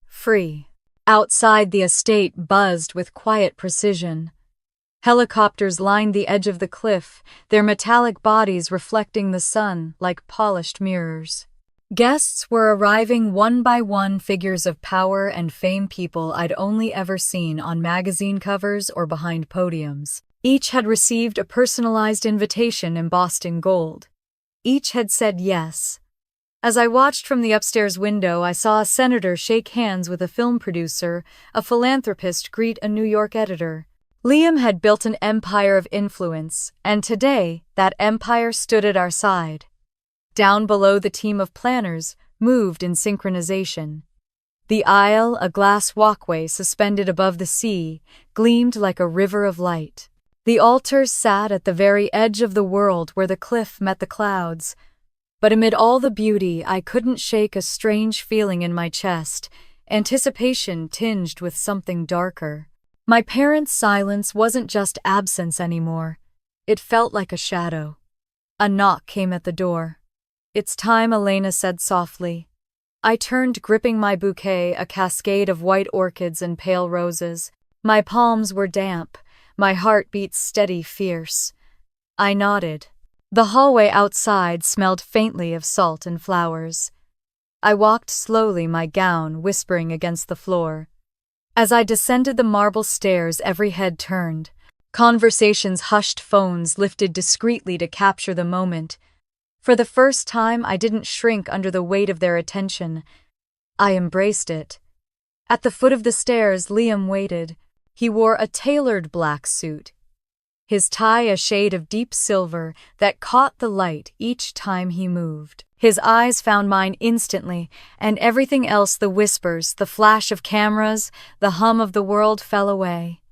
free." Outside, the estate buzzed with quiet precision. Helicopters lined the edge of the cliff, their metallic bodies reflecting the sun like polished mirrors. Guests were arriving one by one, figures of power and fame, people I'd only ever seen on magazine covers or behind podiums. Each had received a personalized invitation embossed in gold. Each had said yes. As I watched from the upstairs window, I saw a senator shake hands with a film producer, a philanthropist greet a New York editor. Liam had built an empire of influence, and today that empire stood at our side. Down below, the team of planners moved in synchronization. The aisle, a glass walkway suspended above the sea, gleamed like a river of light. The altar sat at the very edge of the world where the cliff met the clouds. But amid all the beauty, I couldn't shake a strange feeling in my chest, anticipation tinged with something darker. My parents' silence wasn't just absence anymore. It felt like a shadow. A knock came at the door. "It's time," Elena said softly. I turned, gripping my bouquet, a cascade of white orchids and pale roses. My palms were damp, my heart beat steady, fierce. I nodded. The hallway outside smelled faintly of salt and flowers. I walked slowly, my gown whispering against the floor. As I descended the marble stairs, every head turned. Conversations hushed, phones lifted discreetly to capture the moment. For the first time, I didn't shrink under the weight of their attention. I embraced it. At the foot of the stairs, Liam waited. He wore a tailored black suit, his tie a shade of deep silver that caught the light each time he moved. His eyes found mine instantly, and everything else, the whispers, the flash of cameras, the hum of the world, fell away.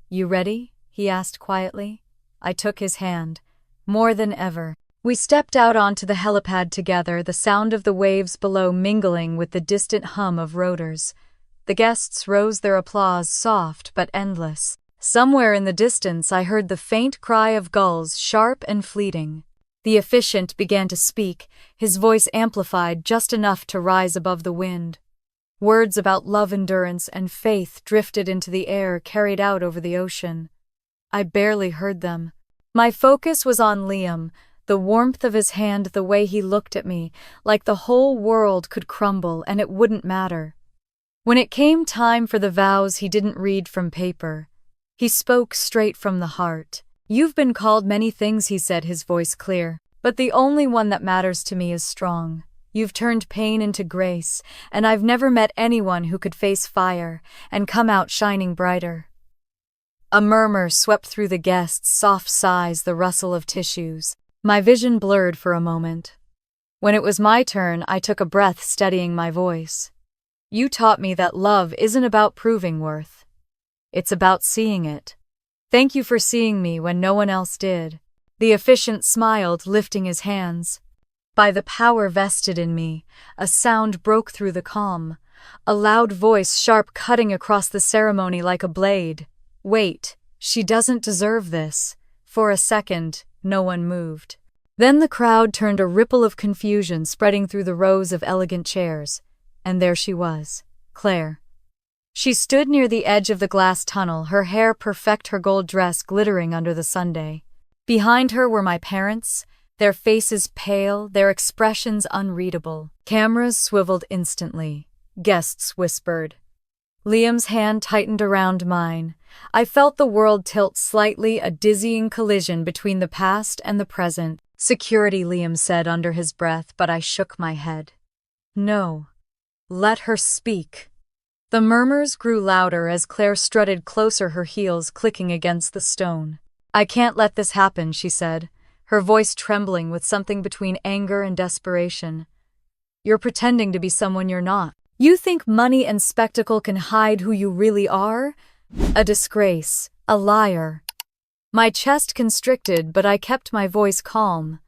"You ready?" he asked quietly. I took his hand. More than ever. We stepped out onto the helipad together, the sound of the waves below mingling with the distant hum of rotors. The guests rose, their applause soft but endless. Somewhere in the distance, I heard the faint cry of gulls, sharp and fleeting. The officiant began to speak, his voice amplified just enough to rise above the wind. Words about love, endurance, and faith drifted into the air, carried out over the ocean. I barely heard them. My focus was on Liam, the warmth of his hand, the way he looked at me, like the whole world could crumble and it wouldn't matter. When it came time for the vows, he didn't read from paper. He spoke straight from the heart. "You've been called many things," he said, his voice clear, "but the only one that matters to me is strong. You've turned pain into grace, and I've never met anyone who could face fire and come out shining brighter." A murmur swept through the guests, soft sighs, the rustle of tissues. My vision blurred for a moment. When it was my turn, I took a breath, steadying my voice. "You taught me that love isn't about proving worth. It's about seeing it. Thank you for seeing me when no one else did." The officiant smiled, lifting his hands. By the power vested in me, a sound broke through the calm, a loud voice, sharp, cutting across the ceremony like a blade. "Wait, she doesn't deserve this." For a second, no one moved. Then the crowd turned, a ripple of confusion spreading through the rows of elegant chairs. And there she was, Claire. She stood near the edge of the glass tunnel, her hair perfect, her gold dress glittering under the sunday. Behind her were my parents, their faces pale, their expressions unreadable. Cameras swiveled instantly. Guests whispered. Liam's hand tightened around mine. I felt the world tilt slightly, a dizzying collision between the past and the present. "Security," Liam said under his breath, but I shook my head. "No. Let her speak." The murmurs grew louder as Claire strutted closer, her heels clicking against the stone. "I can't let this happen," she said, her voice trembling with something between anger and desperation. "You're pretending to be someone you're not. You think money and spectacle can hide who you really are? A disgrace, a liar." My chest constricted, but I kept my voice calm.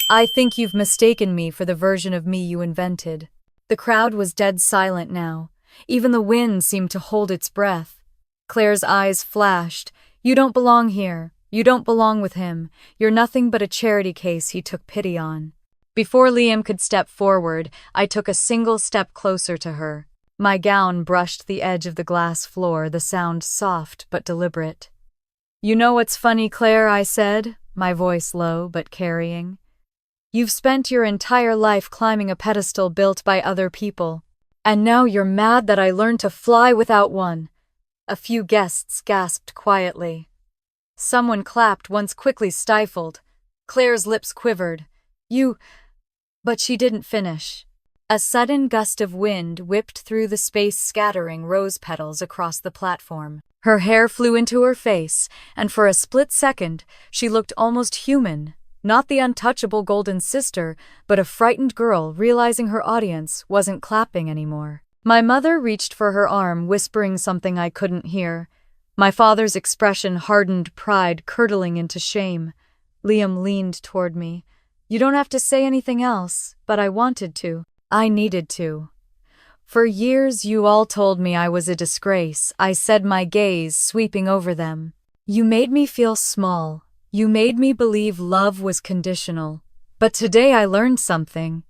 "I think you've mistaken me for the version of me you invented." The crowd was dead silent now. Even the wind seemed to hold its breath. Claire's eyes flashed. "You don't belong here. You don't belong with him. You're nothing but a charity case he took pity on." Before Liam could step forward, I took a single step closer to her. My gown brushed the edge of the glass floor, the sound soft but deliberate. "You know what's funny, Claire?" I said, my voice low but carrying. "You've spent your entire life climbing a pedestal built by other people. And now you're mad that I learned to fly without one." A few guests gasped quietly. Someone clapped, once quickly stifled. Claire's lips quivered. "You—" But she didn't finish. A sudden gust of wind whipped through the space, scattering rose petals across the platform. Her hair flew into her face, and for a split second, she looked almost human. Not the untouchable golden sister, but a frightened girl realizing her audience wasn't clapping anymore. My mother reached for her arm, whispering something I couldn't hear. My father's expression hardened, pride curdling into shame. Liam leaned toward me. "You don't have to say anything else," but I wanted to. I needed to. "For years you all told me I was a disgrace," I said, my gaze sweeping over them. "You made me feel small. You made me believe love was conditional. But today I learned something.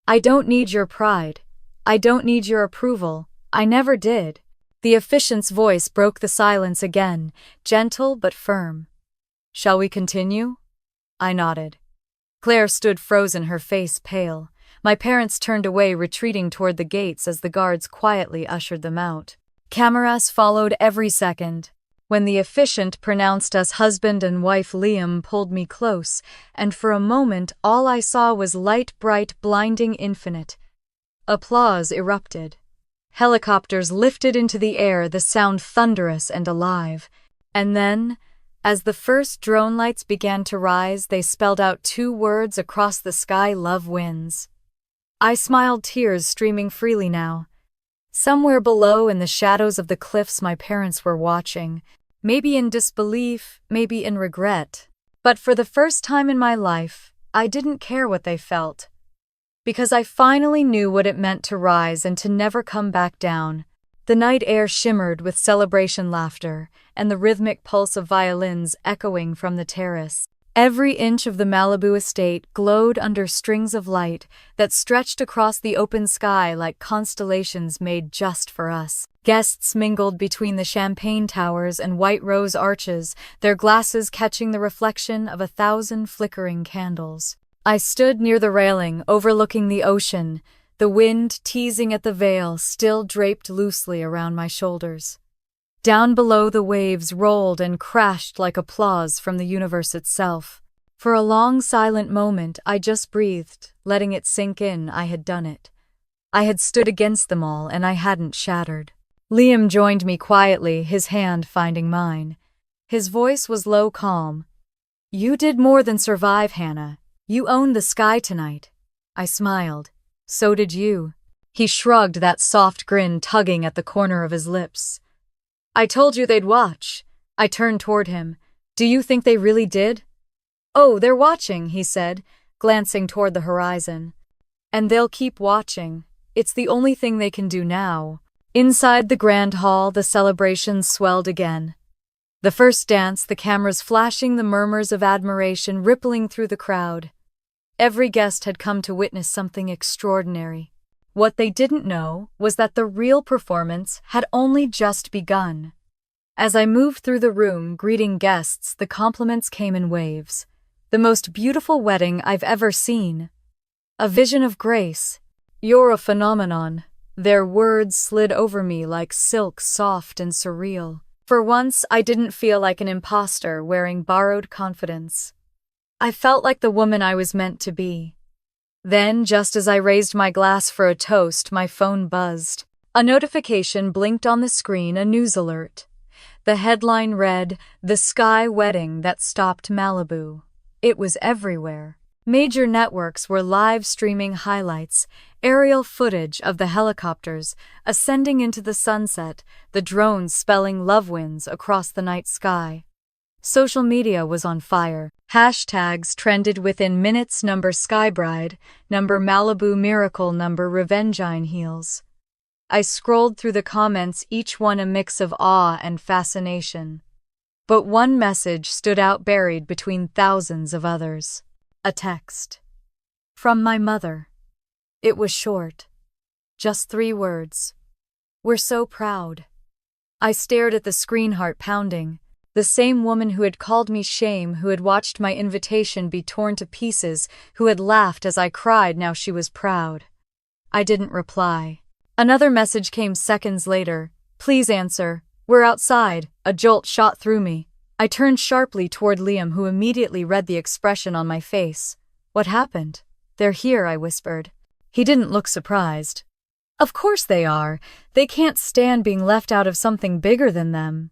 I don't need your pride. I don't need your approval. I never did." The officiant's voice broke the silence again, gentle but firm. "Shall we continue?" I nodded. Claire stood frozen, her face pale. My parents turned away, retreating toward the gates as the guards quietly ushered them out. Cameras followed every second. When the officiant pronounced us husband and wife, Liam pulled me close, and for a moment all I saw was light, bright, blinding, infinite. Applause erupted. Helicopters lifted into the air, the sound thunderous and alive. And then, as the first drone lights began to rise, they spelled out 2 words across the sky: "Love wins." I smiled, tears streaming freely now. Somewhere below, in the shadows of the cliffs, my parents were watching, maybe in disbelief, maybe in regret. But for the first time in my life, I didn't care what they felt. Because I finally knew what it meant to rise and to never come back down. The night air shimmered with celebration laughter, and the rhythmic pulse of violins echoing from the terrace. Every inch of the Malibu estate glowed under strings of light that stretched across the open sky like constellations made just for us. Guests mingled between the champagne towers and white rose arches, their glasses catching the reflection of 1,000 flickering candles. I stood near the railing, overlooking the ocean, the wind teasing at the veil still draped loosely around my shoulders. Down below, the waves rolled and crashed like applause from the universe itself. For a long, silent moment, I just breathed, letting it sink in. I had done it. I had stood against them all, and I hadn't shattered. Liam joined me quietly, his hand finding mine. His voice was low, calm. "You did more than survive, Hannah. You owned the sky tonight." I smiled. "So did you." He shrugged, that soft grin tugging at the corner of his lips. "I told you they'd watch." I turned toward him. "Do you think they really did?" "Oh, they're watching," he said, glancing toward the horizon. "And they'll keep watching. It's the only thing they can do now." Inside the grand hall, the celebration swelled again. The first dance, the cameras flashing, the murmurs of admiration rippling through the crowd. Every guest had come to witness something extraordinary. What they didn't know was that the real performance had only just begun. As I moved through the room, greeting guests, the compliments came in waves. "The most beautiful wedding I've ever seen. A vision of grace. You're a phenomenon." Their words slid over me like silk, soft and surreal. For once, I didn't feel like an imposter wearing borrowed confidence. I felt like the woman I was meant to be. Then, just as I raised my glass for a toast, my phone buzzed. A notification blinked on the screen, a news alert. The headline read, "The Sky Wedding That Stopped Malibu." It was everywhere. Major networks were live streaming highlights, aerial footage of the helicopters ascending into the sunset, the drones spelling love winds across the night sky. Social media was on fire. Hashtags trended within minutes: number Skybride, number Malibu Miracle, number Revengine Heels. I scrolled through the comments, each one a mix of awe and fascination. But one message stood out, buried between thousands of others. A text. From my mother. It was short. Just 3 words. "We're so proud." I stared at the screen, heart pounding. The same woman who had called me shame, who had watched my invitation be torn to pieces, who had laughed as I cried, now she was proud. I didn't reply. Another message came seconds later. "Please answer. We're outside." A jolt shot through me. I turned sharply toward Liam, who immediately read the expression on my face. "What happened?" "They're here," I whispered. He didn't look surprised. "Of course they are. They can't stand being left out of something bigger than them."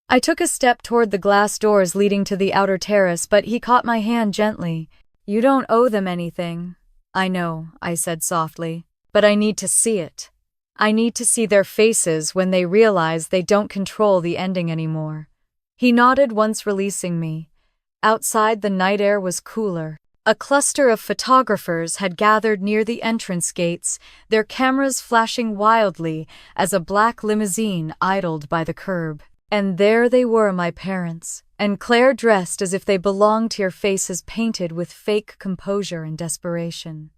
I took a step toward the glass doors leading to the outer terrace, but he caught my hand gently. "You don't owe them anything." "I know," I said softly, "but I need to see it. I need to see their faces when they realize they don't control the ending anymore." He nodded, once releasing me. Outside, the night air was cooler. A cluster of photographers had gathered near the entrance gates, their cameras flashing wildly as a black limousine idled by the curb. And there they were, my parents, and Claire, dressed as if they belonged here, faces painted with fake composure and desperation.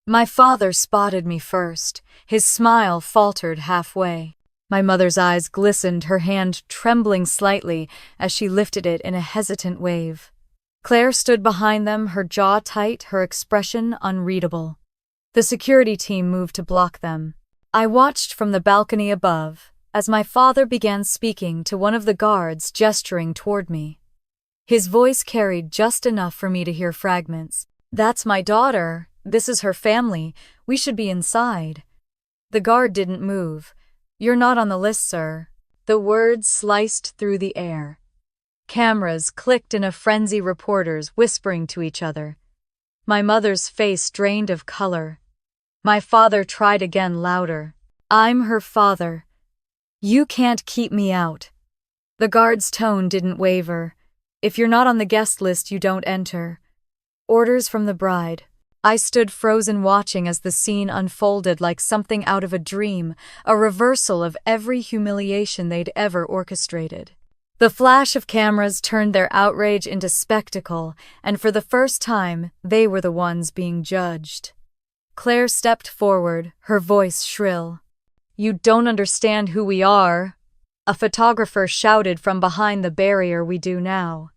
My father spotted me first. His smile faltered halfway. My mother's eyes glistened, her hand trembling slightly as she lifted it in a hesitant wave. Claire stood behind them, her jaw tight, her expression unreadable. The security team moved to block them. I watched from the balcony above as my father began speaking to one of the guards, gesturing toward me. His voice carried just enough for me to hear fragments. "That's my daughter. This is her family. We should be inside." The guard didn't move. "You're not on the list, sir." The words sliced through the air. Cameras clicked in a frenzy, reporters whispering to each other. My mother's face drained of color. My father tried again, louder. "I'm her father. You can't keep me out." The guard's tone didn't waver. "If you're not on the guest list, you don't enter." Orders from the bride. I stood frozen, watching as the scene unfolded like something out of a dream, a reversal of every humiliation they'd ever orchestrated. The flash of cameras turned their outrage into spectacle, and for the first time, they were the ones being judged. Claire stepped forward, her voice shrill. "You don't understand who we are." A photographer shouted from behind the barrier. "We do now."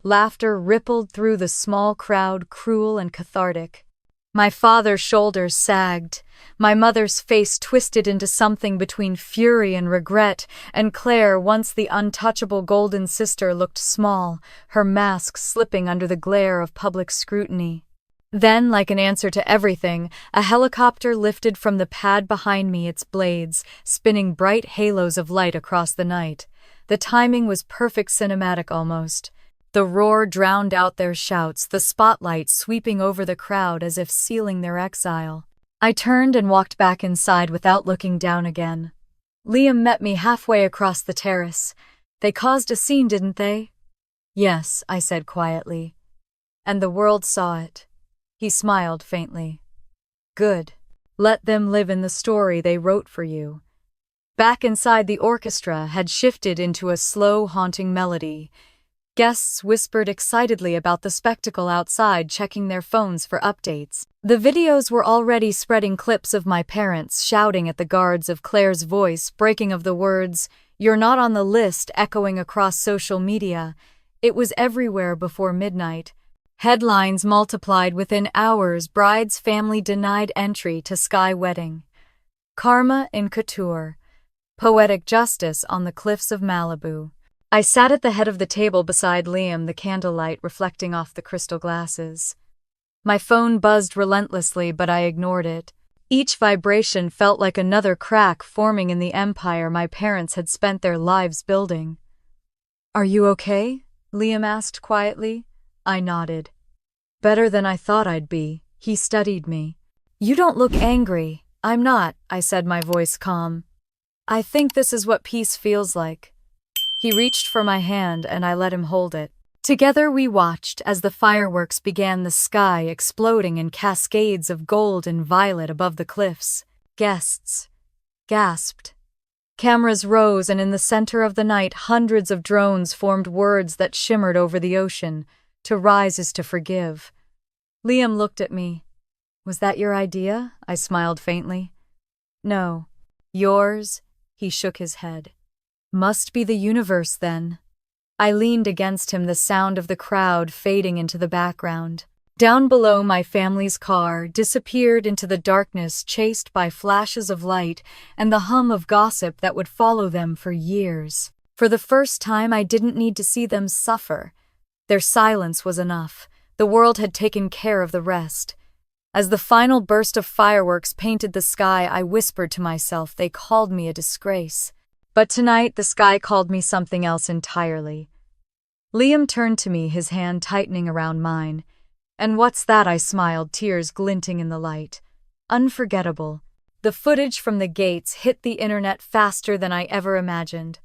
Laughter rippled through the small crowd, cruel and cathartic. My father's shoulders sagged. My mother's face twisted into something between fury and regret, and Claire, once the untouchable golden sister, looked small, her mask slipping under the glare of public scrutiny. Then, like an answer to everything, a helicopter lifted from the pad behind me, its blades spinning bright halos of light across the night. The timing was perfect, cinematic almost. The roar drowned out their shouts, the spotlight sweeping over the crowd as if sealing their exile. I turned and walked back inside without looking down again. Liam met me halfway across the terrace. "They caused a scene, didn't they?" "Yes," I said quietly. "And the world saw it." He smiled faintly. "Good. Let them live in the story they wrote for you." Back inside, the orchestra had shifted into a slow, haunting melody. Guests whispered excitedly about the spectacle outside, checking their phones for updates. The videos were already spreading clips of my parents shouting at the guards, of Claire's voice breaking, of the words, "You're not on the list," echoing across social media. It was everywhere before midnight. Headlines multiplied within hours: bride's family denied entry to Sky Wedding. Karma in couture. Poetic justice on the cliffs of Malibu. I sat at the head of the table beside Liam, the candlelight reflecting off the crystal glasses. My phone buzzed relentlessly, but I ignored it. Each vibration felt like another crack forming in the empire my parents had spent their lives building. "Are you okay?" Liam asked quietly. I nodded. "Better than I thought I'd be." He studied me. "You don't look angry." "I'm not," I said, my voice calm. "I think this is what peace feels like." He reached for my hand and I let him hold it. Together we watched as the fireworks began, the sky exploding in cascades of gold and violet above the cliffs. Guests gasped. Cameras rose, and in the center of the night, hundreds of drones formed words that shimmered over the ocean. "To rise is to forgive." Liam looked at me. "Was that your idea?" I smiled faintly. "No. Yours?" He shook his head. "Must be the universe, then." I leaned against him, the sound of the crowd fading into the background. Down below, my family's car disappeared into the darkness, chased by flashes of light and the hum of gossip that would follow them for years. For the first time, I didn't need to see them suffer. Their silence was enough. The world had taken care of the rest. As the final burst of fireworks painted the sky, I whispered to myself, they called me a disgrace. But tonight, the sky called me something else entirely. Liam turned to me, his hand tightening around mine. "And what's that?" I smiled, tears glinting in the light. "Unforgettable." The footage from the gates hit the internet faster than I ever imagined.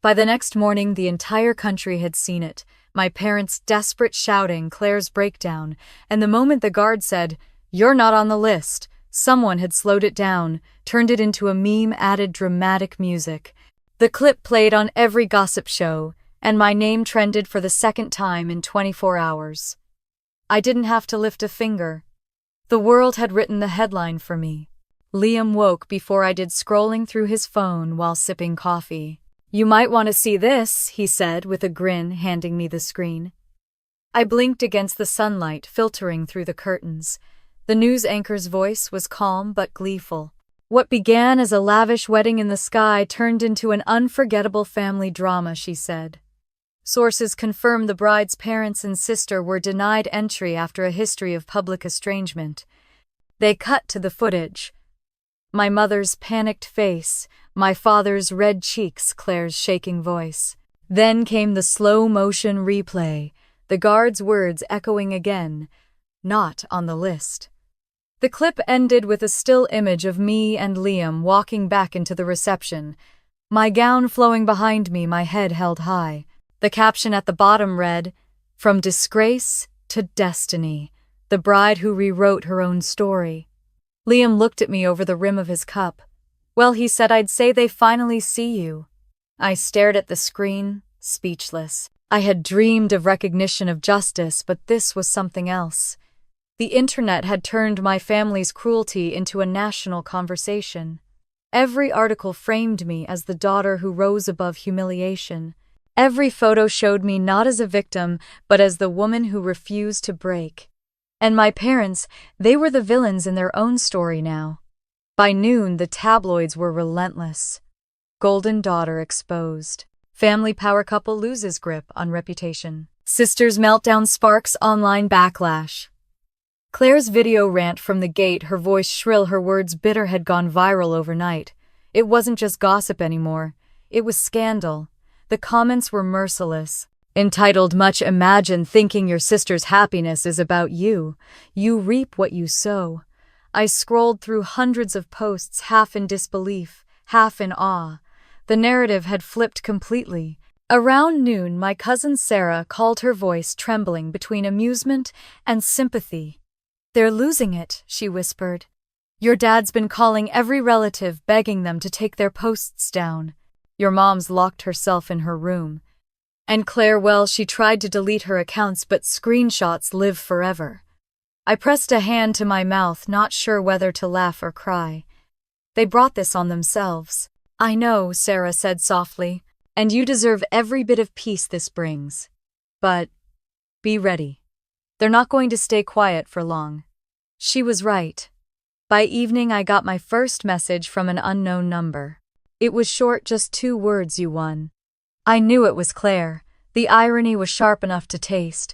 By the next morning, the entire country had seen it. My parents' desperate shouting, Claire's breakdown, and the moment the guard said, "You're not on the list," someone had slowed it down, turned it into a meme, added dramatic music. The clip played on every gossip show, and my name trended for the second time in 24 hours. I didn't have to lift a finger. The world had written the headline for me. Liam woke before I did, scrolling through his phone while sipping coffee. "You might want to see this," he said with a grin, handing me the screen. I blinked against the sunlight filtering through the curtains. The news anchor's voice was calm but gleeful. "What began as a lavish wedding in the sky turned into an unforgettable family drama," she said. Sources confirm the bride's parents and sister were denied entry after a history of public estrangement. They cut to the footage. My mother's panicked face, my father's red cheeks, Claire's shaking voice. Then came the slow-motion replay, the guard's words echoing again, "Not on the list." The clip ended with a still image of me and Liam walking back into the reception, my gown flowing behind me, my head held high. The caption at the bottom read, "From disgrace to destiny, the bride who rewrote her own story." Liam looked at me over the rim of his cup. "Well," he said, "I'd say they finally see you." I stared at the screen, speechless. I had dreamed of recognition, of justice, but this was something else. The internet had turned my family's cruelty into a national conversation. Every article framed me as the daughter who rose above humiliation. Every photo showed me not as a victim, but as the woman who refused to break. And my parents, they were the villains in their own story now. By noon, the tabloids were relentless. Golden daughter exposed. Family power couple loses grip on reputation. Sisters meltdown sparks online backlash. Claire's video rant from the gate, her voice shrill, her words bitter, had gone viral overnight. It wasn't just gossip anymore. It was scandal. The comments were merciless. Entitled, "Much imagine thinking your sister's happiness is about you. You reap what you sow." I scrolled through hundreds of posts, half in disbelief, half in awe. The narrative had flipped completely. Around noon, my cousin Sarah called, her voice trembling between amusement and sympathy. "They're losing it," she whispered. "Your dad's been calling every relative, begging them to take their posts down. Your mom's locked herself in her room. And Claire, well, she tried to delete her accounts, but screenshots live forever." I pressed a hand to my mouth, not sure whether to laugh or cry. "They brought this on themselves." "I know," Sarah said softly, "and you deserve every bit of peace this brings. But be ready. They're not going to stay quiet for long." She was right. By evening, I got my first message from an unknown number. It was short, just 2 words: "You won." I knew it was Claire. The irony was sharp enough to taste.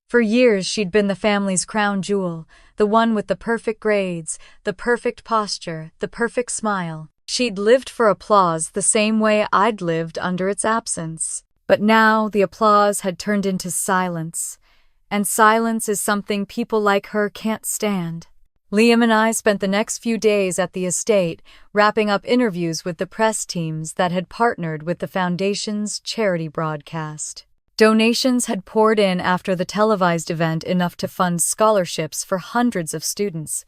For years, she'd been the family's crown jewel, the one with the perfect grades, the perfect posture, the perfect smile. She'd lived for applause the same way I'd lived under its absence. But now the applause had turned into silence, and silence is something people like her can't stand. Liam and I spent the next few days at the estate, wrapping up interviews with the press teams that had partnered with the Foundation's charity broadcast. Donations had poured in after the televised event, enough to fund scholarships for hundreds of students.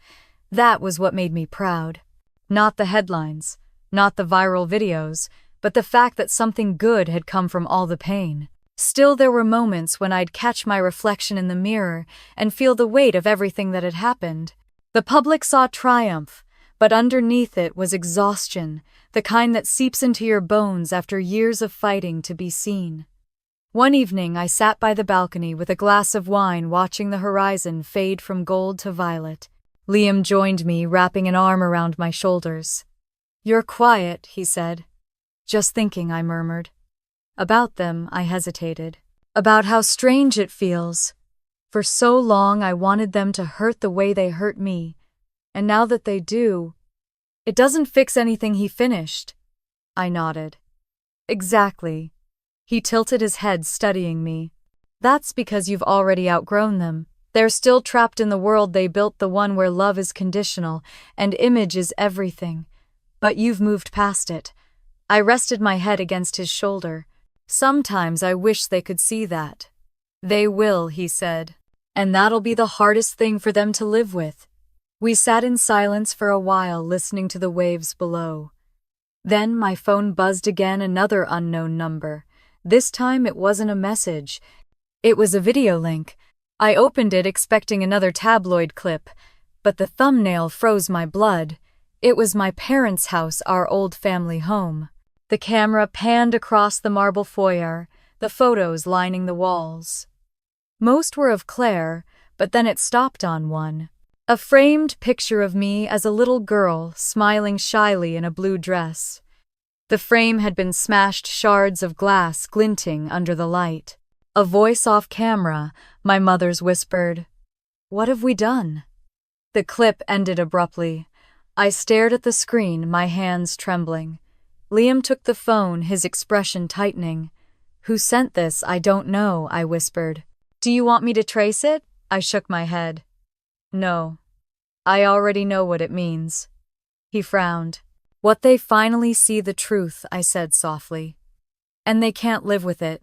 That was what made me proud. Not the headlines, not the viral videos, but the fact that something good had come from all the pain. Still, there were moments when I'd catch my reflection in the mirror and feel the weight of everything that had happened. The public saw triumph, but underneath it was exhaustion, the kind that seeps into your bones after years of fighting to be seen. One evening, I sat by the balcony with a glass of wine, watching the horizon fade from gold to violet. Liam joined me, wrapping an arm around my shoulders. "You're quiet," he said. "Just thinking," I murmured. "About them," I hesitated. "About how strange it feels. For so long I wanted them to hurt the way they hurt me, and now that they do, it doesn't fix anything." He finished. I nodded. "Exactly." He tilted his head, studying me. "That's because you've already outgrown them. They're still trapped in the world they built, the one where love is conditional and image is everything. But you've moved past it." I rested my head against his shoulder. "Sometimes I wish they could see that." "They will," he said. "And that'll be the hardest thing for them to live with." We sat in silence for a while, listening to the waves below. Then my phone buzzed again, another unknown number. This time it wasn't a message. It was a video link. I opened it, expecting another tabloid clip, but the thumbnail froze my blood. It was my parents' house, our old family home. The camera panned across the marble foyer, the photos lining the walls. Most were of Claire, but then it stopped on one. A framed picture of me as a little girl, smiling shyly in a blue dress. The frame had been smashed, shards of glass glinting under the light. A voice off camera, my mother's, whispered, "What have we done?" The clip ended abruptly. I stared at the screen, my hands trembling. Liam took the phone, his expression tightening. "Who sent this? I don't know," I whispered. "Do you want me to trace it?" I shook my head. "No. I already know what it means." He frowned. "What they finally see the truth," I said softly. "And they can't live with it."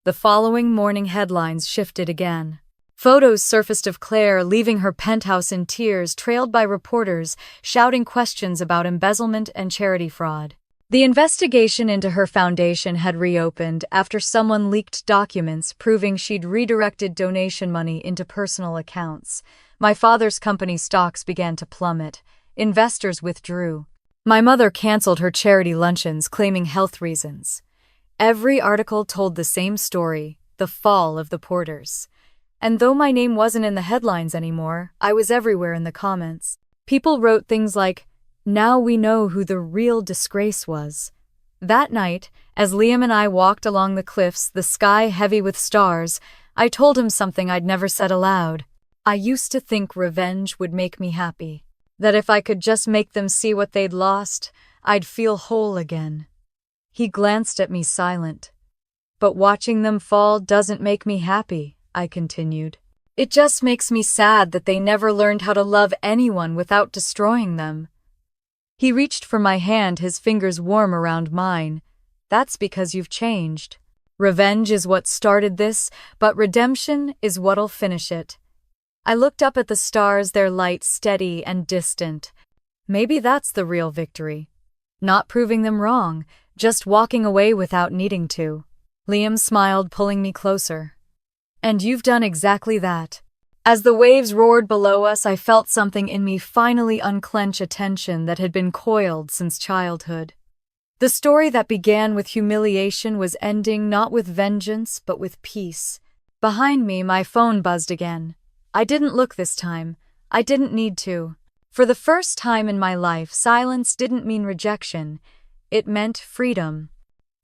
The following morning headlines shifted again. Photos surfaced of Claire leaving her penthouse in tears, trailed by reporters shouting questions about embezzlement and charity fraud. The investigation into her foundation had reopened after someone leaked documents proving she'd redirected donation money into personal accounts. My father's company stocks began to plummet. Investors withdrew. My mother canceled her charity luncheons, claiming health reasons. Every article told the same story, the fall of the Porters. And though my name wasn't in the headlines anymore, I was everywhere in the comments. People wrote things like, "Now we know who the real disgrace was." That night, as Liam and I walked along the cliffs, the sky heavy with stars, I told him something I'd never said aloud. I used to think revenge would make me happy. That if I could just make them see what they'd lost, I'd feel whole again. He glanced at me, silent. "But watching them fall doesn't make me happy," I continued. "It just makes me sad that they never learned how to love anyone without destroying them." He reached for my hand, his fingers warm around mine. "That's because you've changed. Revenge is what started this, but redemption is what'll finish it." I looked up at the stars, their light steady and distant. Maybe that's the real victory. Not proving them wrong, just walking away without needing to. Liam smiled, pulling me closer. "And you've done exactly that." As the waves roared below us, I felt something in me finally unclench a tension that had been coiled since childhood. The story that began with humiliation was ending not with vengeance, but with peace. Behind me, my phone buzzed again. I didn't look this time. I didn't need to. For the first time in my life, silence didn't mean rejection. It meant freedom.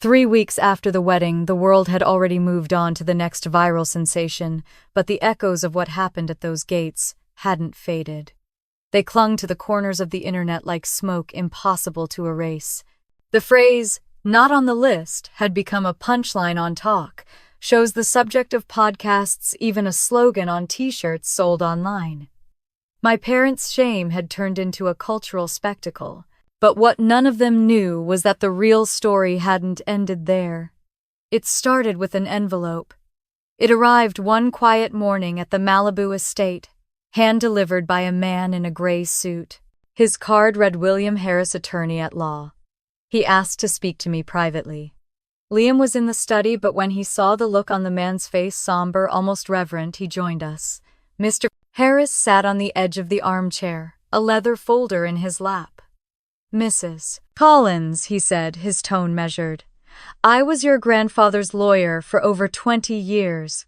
3 weeks after the wedding, the world had already moved on to the next viral sensation, but the echoes of what happened at those gates hadn't faded. They clung to the corners of the internet like smoke impossible to erase. The phrase, "not on the list," had become a punchline on talk, shows the subject of podcasts, even a slogan on t-shirts sold online. My parents' shame had turned into a cultural spectacle, but what none of them knew was that the real story hadn't ended there. It started with an envelope. It arrived one quiet morning at the Malibu estate, hand-delivered by a man in a gray suit. His card read William Harris, attorney at law. He asked to speak to me privately. Liam was in the study, but when he saw the look on the man's face, somber, almost reverent, he joined us. Mr. Harris sat on the edge of the armchair, a leather folder in his lap. "Mrs. Collins," he said, his tone measured, "I was your grandfather's lawyer for over 20 years.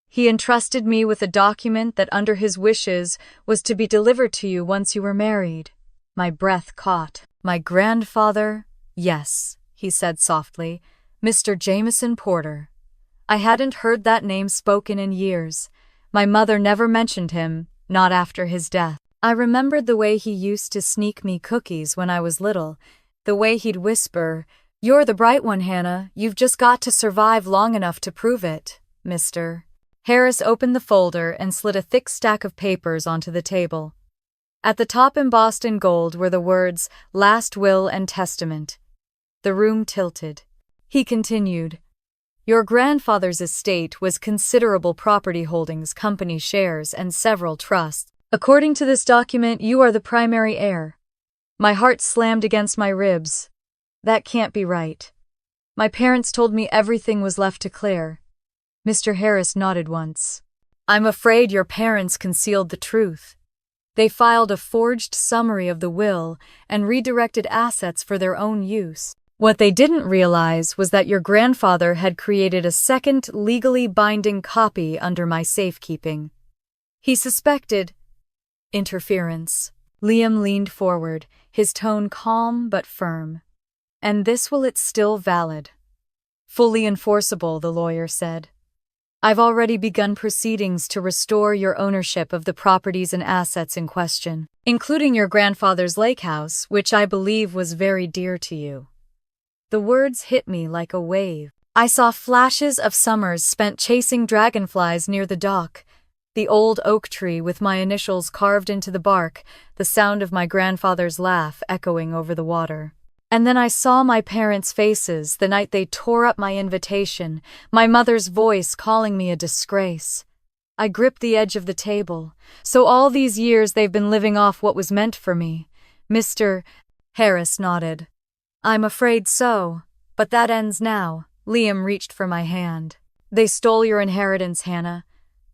He entrusted me with a document that, under his wishes, was to be delivered to you once you were married." My breath caught. "My grandfather?" "Yes," he said softly, "Mr. Jameson Porter." I hadn't heard that name spoken in years. My mother never mentioned him, not after his death. I remembered the way he used to sneak me cookies when I was little, the way he'd whisper, "You're the bright one, Hannah. You've just got to survive long enough to prove it, Mr." Harris opened the folder and slid a thick stack of papers onto the table. At the top, embossed in gold, were the words, "Last Will and Testament." The room tilted. He continued, "Your grandfather's estate was considerable property holdings, company shares, and several trusts. According to this document, you are the primary heir." My heart slammed against my ribs. That can't be right. My parents told me everything was left to Claire. Mr. Harris nodded once. "I'm afraid your parents concealed the truth. They filed a forged summary of the will and redirected assets for their own use. What they didn't realize was that your grandfather had created a second legally binding copy under my safekeeping. He suspected interference." Liam leaned forward, his tone calm but firm. "And this will, it's still valid." "Fully enforceable," the lawyer said. "I've already begun proceedings to restore your ownership of the properties and assets in question, including your grandfather's lake house, which I believe was very dear to you." The words hit me like a wave. I saw flashes of summers spent chasing dragonflies near the dock, the old oak tree with my initials carved into the bark, the sound of my grandfather's laugh echoing over the water. And then I saw my parents' faces the night they tore up my invitation, my mother's voice calling me a disgrace. I gripped the edge of the table. "So all these years they've been living off what was meant for me." Mr. Harris nodded. "I'm afraid so, but that ends now." Liam reached for my hand. "They stole your inheritance, Hannah,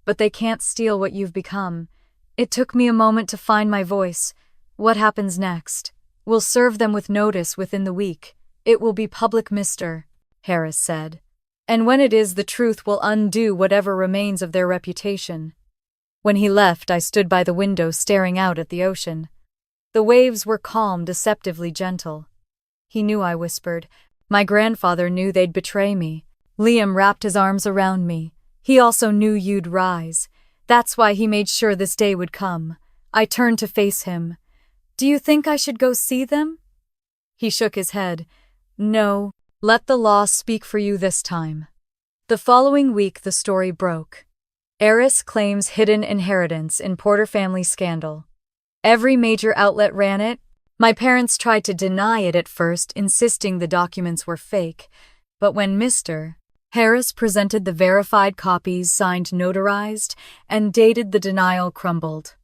but they can't steal what you've become." It took me a moment to find my voice. "What happens next?" "We'll serve them with notice within the week. It will be public, Mr. Harris said. "And when it is, the truth will undo whatever remains of their reputation." When he left, I stood by the window staring out at the ocean. The waves were calm, deceptively gentle. "He knew," I whispered. "My grandfather knew they'd betray me." Liam wrapped his arms around me. "He also knew you'd rise. That's why he made sure this day would come." I turned to face him. "Do you think I should go see them?" He shook his head. "No, let the law speak for you this time." The following week, the story broke. Heiress claims hidden inheritance in Porter family scandal. Every major outlet ran it. My parents tried to deny it at first, insisting the documents were fake. But when Mr. Harris presented the verified copies, signed, notarized, and dated, the denial crumbled.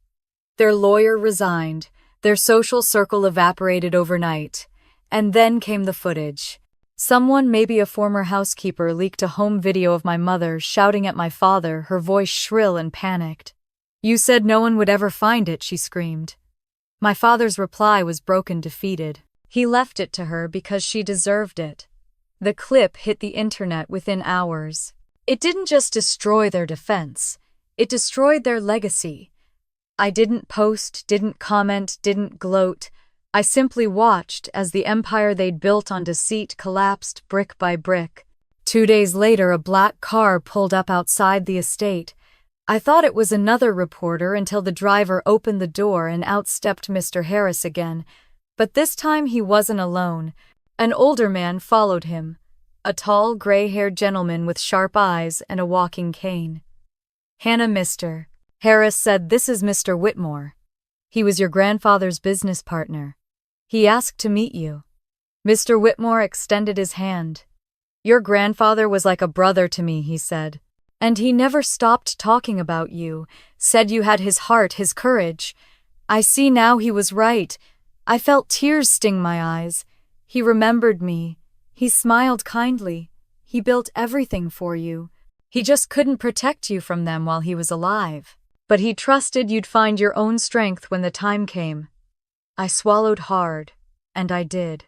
Their lawyer resigned. Their social circle evaporated overnight. And then came the footage. Someone, maybe a former housekeeper, leaked a home video of my mother shouting at my father, her voice shrill and panicked. "You said no one would ever find it," she screamed. My father's reply was broken, defeated. He left it to her because she deserved it. The clip hit the internet within hours. It didn't just destroy their defense, it destroyed their legacy. I didn't post, didn't comment, didn't gloat. I simply watched as the empire they'd built on deceit collapsed brick by brick. 2 days later, a black car pulled up outside the estate. I thought it was another reporter until the driver opened the door and out stepped Mr. Harris again. But this time he wasn't alone. An older man followed him, a tall, gray-haired gentleman with sharp eyes and a walking cane. "Hannah, Mr. Harris said, this is Mr. Whitmore. He was your grandfather's business partner. He asked to meet you." Mr. Whitmore extended his hand. "Your grandfather was like a brother to me," he said. "And he never stopped talking about you, said you had his heart, his courage. I see now he was right. I felt tears sting my eyes. He remembered me. He smiled kindly. He built everything for you. He just couldn't protect you from them while he was alive. But he trusted you'd find your own strength when the time came." I swallowed hard, and I did.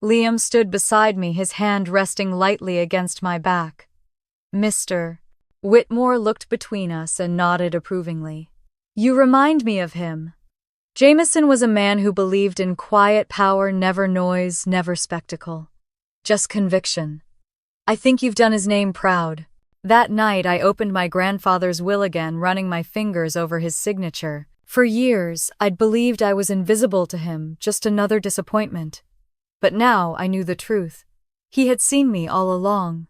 Liam stood beside me, his hand resting lightly against my back. Mr. Whitmore looked between us and nodded approvingly. "You remind me of him." Jameson was a man who believed in quiet power, never noise, never spectacle. Just conviction. "I think you've done his name proud." That night I opened my grandfather's will again, running my fingers over his signature. For years, I'd believed I was invisible to him, just another disappointment. But now I knew the truth. He had seen me all along.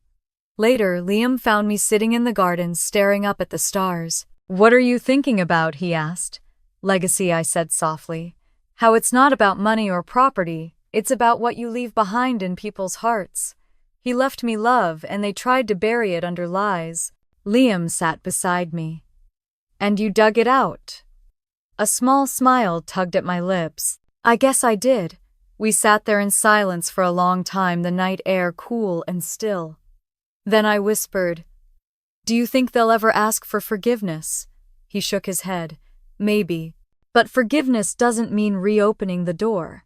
Later, Liam found me sitting in the garden, staring up at the stars. "What are you thinking about?" he asked. "Legacy," I said softly. "How it's not about money or property, it's about what you leave behind in people's hearts. He left me love, and they tried to bury it under lies." Liam sat beside me. "And you dug it out?" A small smile tugged at my lips. "I guess I did." We sat there in silence for a long time, the night air cool and still. Then I whispered, "Do you think they'll ever ask for forgiveness?" He shook his head. "Maybe. But forgiveness doesn't mean reopening the door."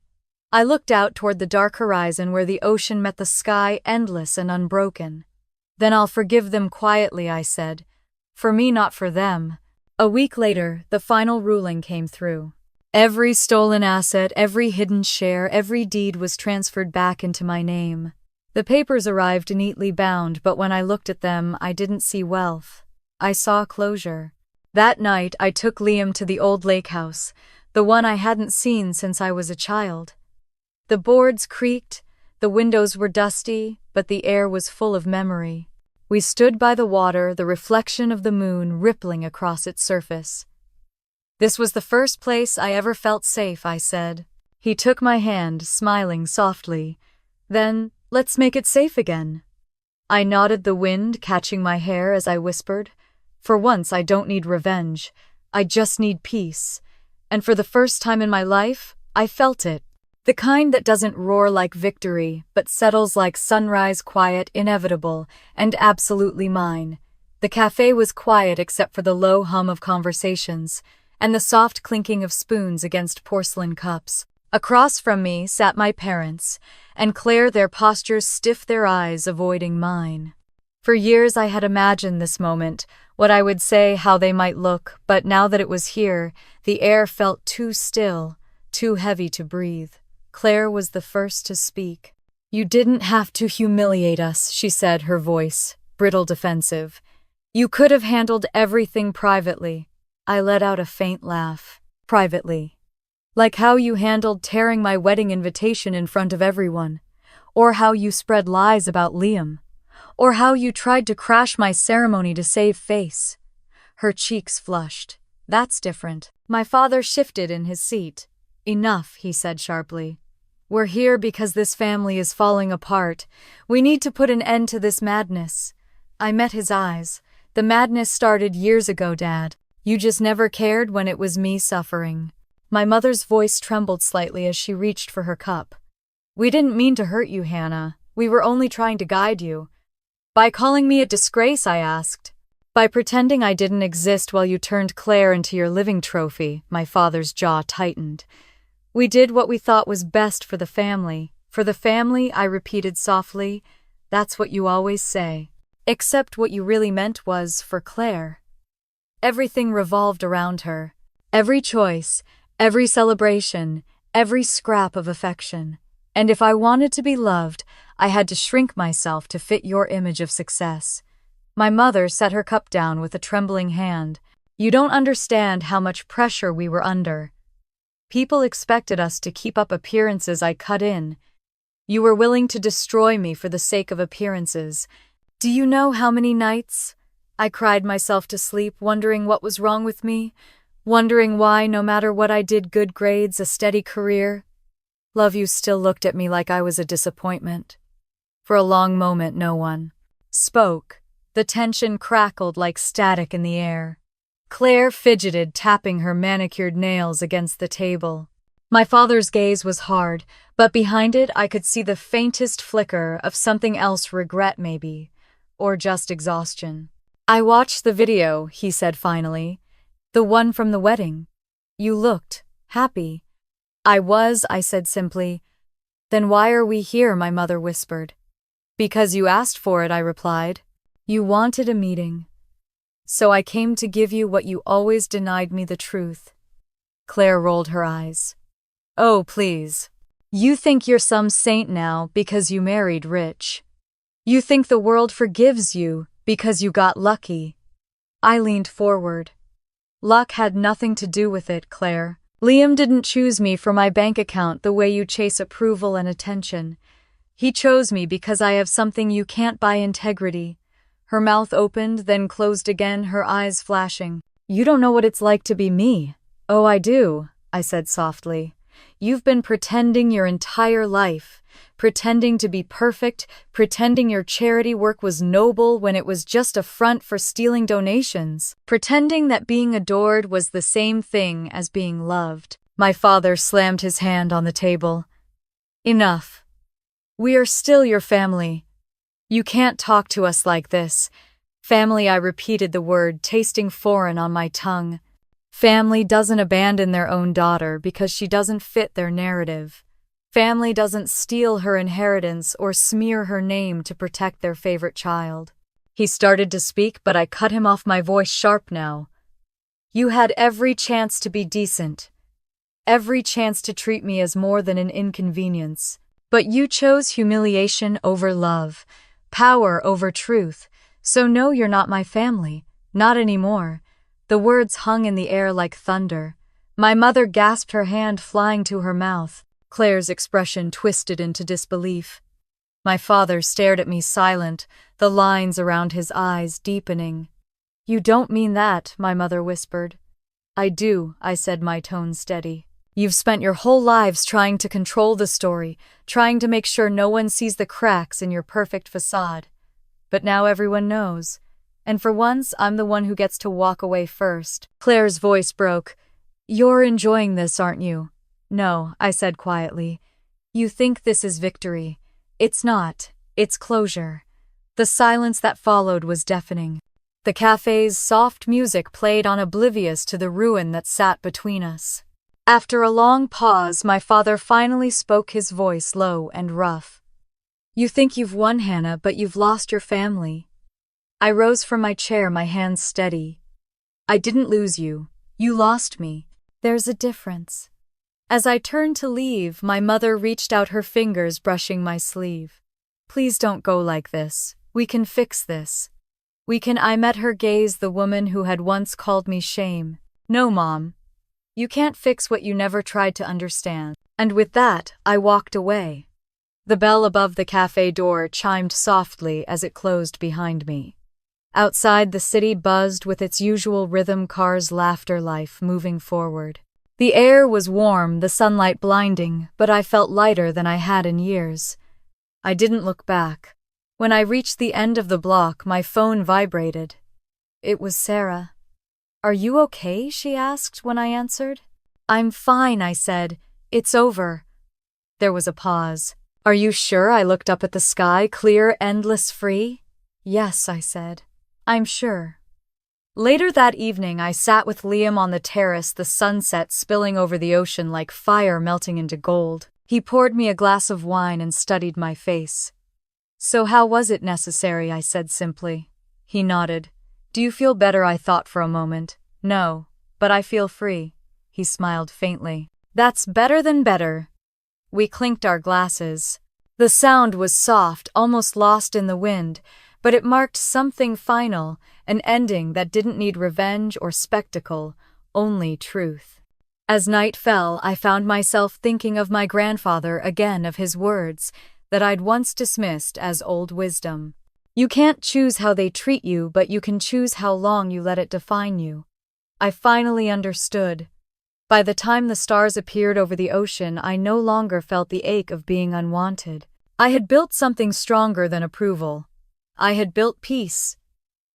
I looked out toward the dark horizon where the ocean met the sky, endless and unbroken. "Then I'll forgive them quietly," I said. "For me, not for them." A week later, the final ruling came through. Every stolen asset, every hidden share, every deed was transferred back into my name. The papers arrived neatly bound, but when I looked at them, I didn't see wealth. I saw closure. That night, I took Liam to the old lake house, the one I hadn't seen since I was a child. The boards creaked, the windows were dusty, but the air was full of memory. We stood by the water, the reflection of the moon rippling across its surface. "This was the first place I ever felt safe," I said. He took my hand, smiling softly. "Then, let's make it safe again." I nodded, the wind catching my hair as I whispered, "For once I don't need revenge. I just need peace." And for the first time in my life, I felt it. The kind that doesn't roar like victory, but settles like sunrise, quiet, inevitable, and absolutely mine. The cafe was quiet except for the low hum of conversations, and the soft clinking of spoons against porcelain cups. Across from me sat my parents, and Claire, their postures stiff, their eyes avoiding mine. For years I had imagined this moment, what I would say, how they might look, but now that it was here, the air felt too still, too heavy to breathe. Claire was the first to speak. "You didn't have to humiliate us," she said, her voice brittle, defensive. "You could have handled everything privately." I let out a faint laugh. "Privately? Like how you handled tearing my wedding invitation in front of everyone, or how you spread lies about Liam, or how you tried to crash my ceremony to save face." Her cheeks flushed. "That's different." My father shifted in his seat. "Enough," he said sharply. "We're here because this family is falling apart. We need to put an end to this madness." I met his eyes. "The madness started years ago, Dad. You just never cared when it was me suffering." My mother's voice trembled slightly as she reached for her cup. "We didn't mean to hurt you, Hannah. We were only trying to guide you." "By calling me a disgrace?" I asked. "By pretending I didn't exist while you turned Claire into your living trophy." My father's jaw tightened. "We did what we thought was best for the family." "For the family," I repeated softly. "That's what you always say." Except what you really meant was for Claire. Everything revolved around her. Every choice, every celebration, every scrap of affection. And if I wanted to be loved, I had to shrink myself to fit your image of success. My mother set her cup down with a trembling hand. You don't understand how much pressure we were under. People expected us to keep up appearances. I cut in. You were willing to destroy me for the sake of appearances. Do you know how many nights I cried myself to sleep, wondering what was wrong with me, wondering why, no matter what I did, good grades, a steady career, love, you still looked at me like I was a disappointment. For a long moment, no one spoke. The tension crackled like static in the air. Claire fidgeted, tapping her manicured nails against the table. My father's gaze was hard, but behind it I could see the faintest flicker of something else, regret maybe, or just exhaustion. I watched the video, he said finally. The one from the wedding. You looked happy. I was, I said simply. Then why are we here, my mother whispered. Because you asked for it, I replied. You wanted a meeting. So I came to give you what you always denied me, the truth. Claire rolled her eyes. Oh, please. You think you're some saint now because you married rich. You think the world forgives you because you got lucky. I leaned forward. Luck had nothing to do with it, Claire. Liam didn't choose me for my bank account the way you chase approval and attention. He chose me because I have something you can't buy: integrity. Her mouth opened, then closed again, her eyes flashing. You don't know what it's like to be me. Oh, I do, I said softly. You've been pretending your entire life, pretending to be perfect, pretending your charity work was noble when it was just a front for stealing donations, pretending that being adored was the same thing as being loved. My father slammed his hand on the table. Enough. We are still your family. You can't talk to us like this. Family, I repeated the word, tasting foreign on my tongue. Family doesn't abandon their own daughter because she doesn't fit their narrative. Family doesn't steal her inheritance or smear her name to protect their favorite child. He started to speak, but I cut him off, my voice sharp now. You had every chance to be decent. Every chance to treat me as more than an inconvenience. But you chose humiliation over love. Power over truth. So no, you're not my family. Not anymore. The words hung in the air like thunder. My mother gasped, her hand flying to her mouth. Claire's expression twisted into disbelief. My father stared at me, silent, the lines around his eyes deepening. You don't mean that, my mother whispered. I do, I said, my tone steady. You've spent your whole lives trying to control the story, trying to make sure no one sees the cracks in your perfect facade. But now everyone knows. And for once, I'm the one who gets to walk away first. Claire's voice broke. You're enjoying this, aren't you? No, I said quietly. You think this is victory. It's not. It's closure. The silence that followed was deafening. The cafe's soft music played on, oblivious to the ruin that sat between us. After a long pause, my father finally spoke, his voice low and rough. You think you've won, Hannah, but you've lost your family. I rose from my chair, my hands steady. I didn't lose you. You lost me. There's a difference. As I turned to leave, my mother reached out, her fingers brushing my sleeve. Please don't go like this. We can fix this. We can. I met her gaze, the woman who had once called me shame. No, Mom. You can't fix what you never tried to understand. And with that, I walked away. The bell above the cafe door chimed softly as it closed behind me. Outside, the city buzzed with its usual rhythm, cars, laughter, life moving forward. The air was warm, the sunlight blinding, but I felt lighter than I had in years. I didn't look back. When I reached the end of the block, my phone vibrated. It was Sarah. Are you okay? She asked when I answered. I'm fine, I said. It's over. There was a pause. Are you sure? I looked up at the sky, clear, endless, free. Yes, I said. I'm sure. Later that evening, I sat with Liam on the terrace, the sunset spilling over the ocean like fire melting into gold. He poured me a glass of wine and studied my face. So how was it necessary? I said simply. He nodded. Do you feel better? I thought for a moment. No, but I feel free. He smiled faintly. That's better than better. We clinked our glasses. The sound was soft, almost lost in the wind, but it marked something final, an ending that didn't need revenge or spectacle, only truth. As night fell, I found myself thinking of my grandfather again, of his words that I'd once dismissed as old wisdom. You can't choose how they treat you, but you can choose how long you let it define you. I finally understood. By the time the stars appeared over the ocean, I no longer felt the ache of being unwanted. I had built something stronger than approval. I had built peace.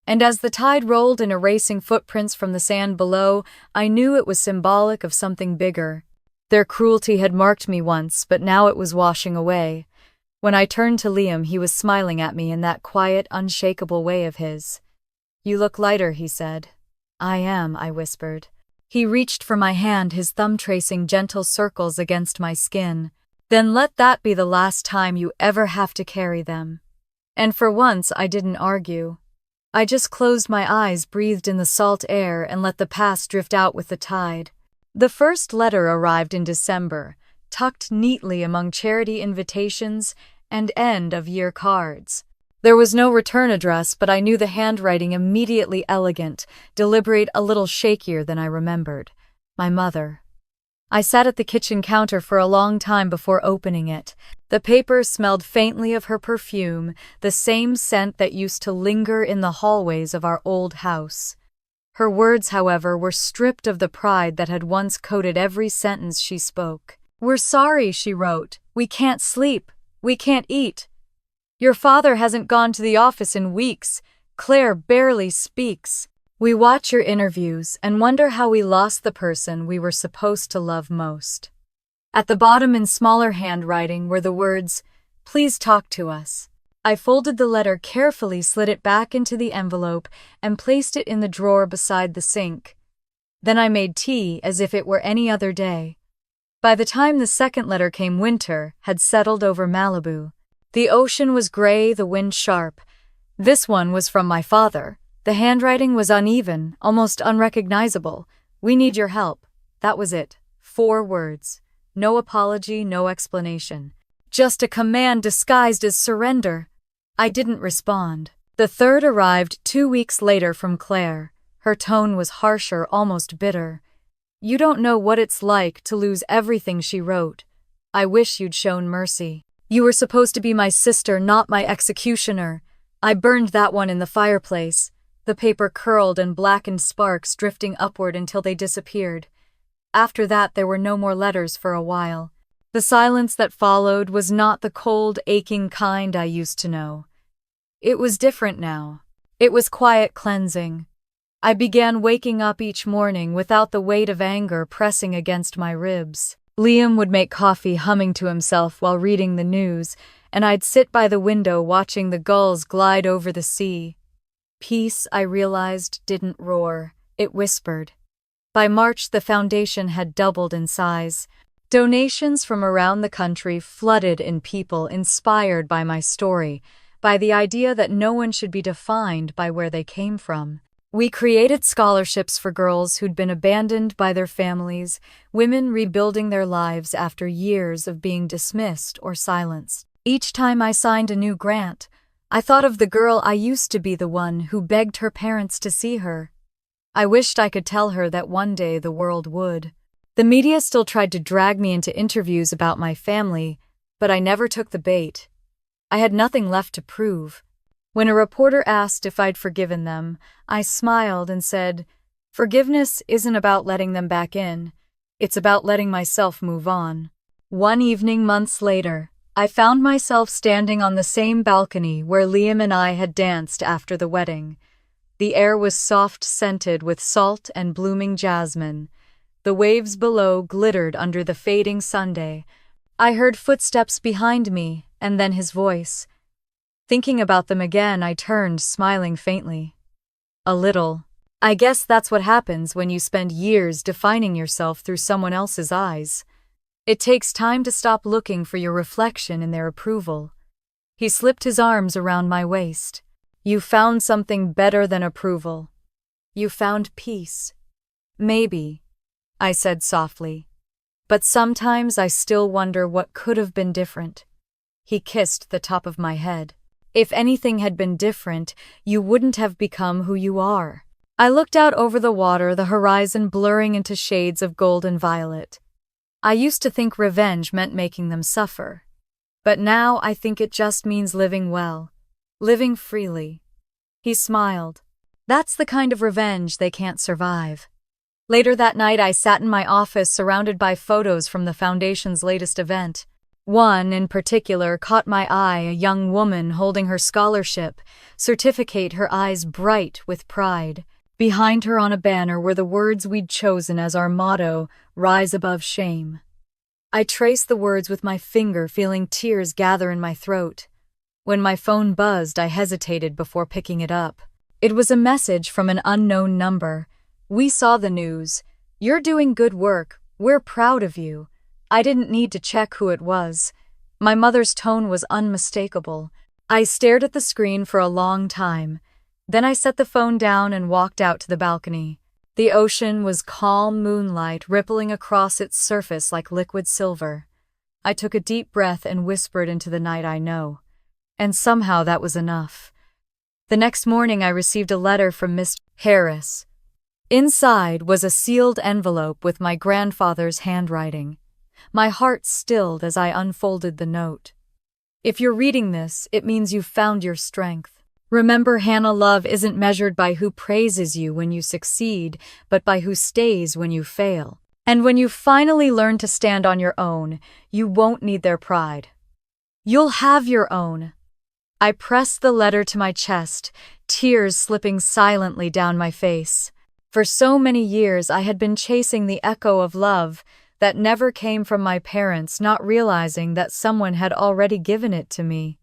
And as the tide rolled in erasing footprints from the sand below, I knew it was symbolic of something bigger. Their cruelty had marked me once, but now it was washing away. When I turned to Liam, he was smiling at me in that quiet, unshakable way of his. "You look lighter," he said. "I am," I whispered. He reached for my hand, his thumb tracing gentle circles against my skin. "Then let that be the last time you ever have to carry them." And for once, I didn't argue. I just closed my eyes, breathed in the salt air, and let the past drift out with the tide. The first letter arrived in December, tucked neatly among charity invitations and end-of-year cards. There was no return address, but I knew the handwriting immediately elegant, deliberate, a little shakier than I remembered. My mother. I sat at the kitchen counter for a long time before opening it. The paper smelled faintly of her perfume, the same scent that used to linger in the hallways of our old house. Her words, however, were stripped of the pride that had once coated every sentence she spoke. "We're sorry," she wrote. "We can't sleep. We can't eat. Your father hasn't gone to the office in weeks. Claire barely speaks. We watch your interviews and wonder how we lost the person we were supposed to love most." At the bottom, in smaller handwriting, were the words, "Please talk to us." I folded the letter carefully, slid it back into the envelope, and placed it in the drawer beside the sink. Then I made tea as if it were any other day. By the time the second letter came, winter had settled over Malibu. The ocean was gray, the wind sharp. This one was from my father. The handwriting was uneven, almost unrecognizable. "We need your help." That was it. 4 words. No apology, no explanation. Just a command disguised as surrender. I didn't respond. The third arrived 2 weeks later from Claire. Her tone was harsher, almost bitter. "You don't know what it's like to lose everything," she wrote. "I wish you'd shown mercy. You were supposed to be my sister, not my executioner." I burned that one in the fireplace. The paper curled and blackened, sparks drifting upward until they disappeared. After that, there were no more letters for a while. The silence that followed was not the cold, aching kind I used to know. It was different now. It was quiet, cleansing. I began waking up each morning without the weight of anger pressing against my ribs. Liam would make coffee, humming to himself while reading the news, and I'd sit by the window watching the gulls glide over the sea. Peace, I realized, didn't roar. It whispered. By March, the foundation had doubled in size. Donations from around the country flooded in, people inspired by my story, by the idea that no one should be defined by where they came from. We created scholarships for girls who'd been abandoned by their families, women rebuilding their lives after years of being dismissed or silenced. Each time I signed a new grant, I thought of the girl I used to be, the one who begged her parents to see her. I wished I could tell her that one day the world would. The media still tried to drag me into interviews about my family, but I never took the bait. I had nothing left to prove. When a reporter asked if I'd forgiven them, I smiled and said, "Forgiveness isn't about letting them back in. It's about letting myself move on." One evening, months later, I found myself standing on the same balcony where Liam and I had danced after the wedding. The air was soft, scented with salt and blooming jasmine. The waves below glittered under the fading sunday. I heard footsteps behind me, and then his voice. Thinking about them again, I turned, smiling faintly. A little. I guess that's what happens when you spend years defining yourself through someone else's eyes. It takes time to stop looking for your reflection in their approval. He slipped his arms around my waist. "You found something better than approval. You found peace." "Maybe," I said softly. But sometimes I still wonder what could have been different. He kissed the top of my head. If anything had been different, you wouldn't have become who you are. I looked out over the water, the horizon blurring into shades of gold and violet. I used to think revenge meant making them suffer. But now I think it just means living well, living freely. He smiled. That's the kind of revenge they can't survive. Later that night, I sat in my office surrounded by photos from the Foundation's latest event. One, in particular, caught my eye, a young woman holding her scholarship certificate, her eyes bright with pride. Behind her on a banner were the words we'd chosen as our motto, "Rise above shame." I traced the words with my finger, feeling tears gather in my throat. When my phone buzzed, I hesitated before picking it up. It was a message from an unknown number. "We saw the news. You're doing good work. We're proud of you." I didn't need to check who it was. My mother's tone was unmistakable. I stared at the screen for a long time. Then I set the phone down and walked out to the balcony. The ocean was calm moonlight rippling across its surface like liquid silver. I took a deep breath and whispered into the night, "I know." And somehow that was enough. The next morning I received a letter from Miss Harris. Inside was a sealed envelope with my grandfather's handwriting. My heart stilled as I unfolded the note. "If you're reading this, it means you've found your strength. Remember, Hannah, love isn't measured by who praises you when you succeed, but by who stays when you fail. And when you finally learn to stand on your own, you won't need their pride. You'll have your own." I pressed the letter to my chest, tears slipping silently down my face. For so many years I had been chasing the echo of love that never came from my parents, not realizing that someone had already given it to me.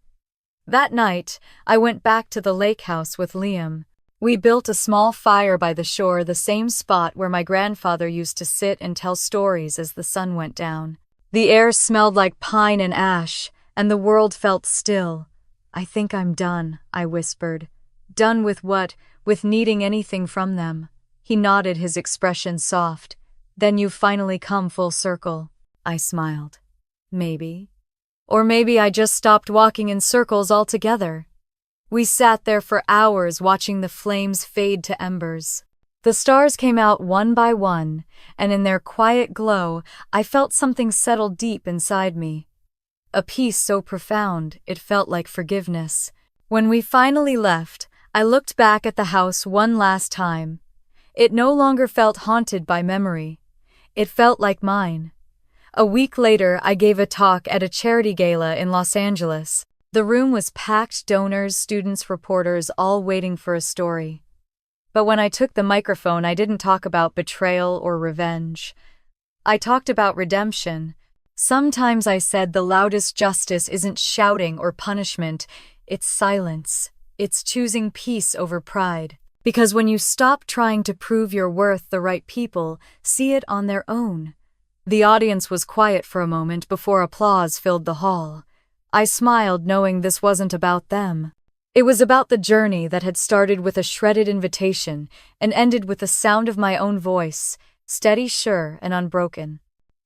That night, I went back to the lake house with Liam. We built a small fire by the shore, the same spot where my grandfather used to sit and tell stories as the sun went down. The air smelled like pine and ash, and the world felt still. "I think I'm done," I whispered. "Done with what? With needing anything from them." He nodded, his expression soft. "Then you've finally come full circle." I smiled. Maybe. Or maybe I just stopped walking in circles altogether. We sat there for hours watching the flames fade to embers. The stars came out one by one, and in their quiet glow, I felt something settle deep inside me. A peace so profound, it felt like forgiveness. When we finally left, I looked back at the house one last time. It no longer felt haunted by memory. It felt like mine. A week later, I gave a talk at a charity gala in Los Angeles. The room was packed, donors, students, reporters, all waiting for a story. But when I took the microphone, I didn't talk about betrayal or revenge. I talked about redemption. Sometimes I said the loudest justice isn't shouting or punishment, it's silence. It's choosing peace over pride. Because when you stop trying to prove your worth, the right people see it on their own. The audience was quiet for a moment before applause filled the hall. I smiled, knowing this wasn't about them. It was about the journey that had started with a shredded invitation and ended with the sound of my own voice, steady, sure, and unbroken.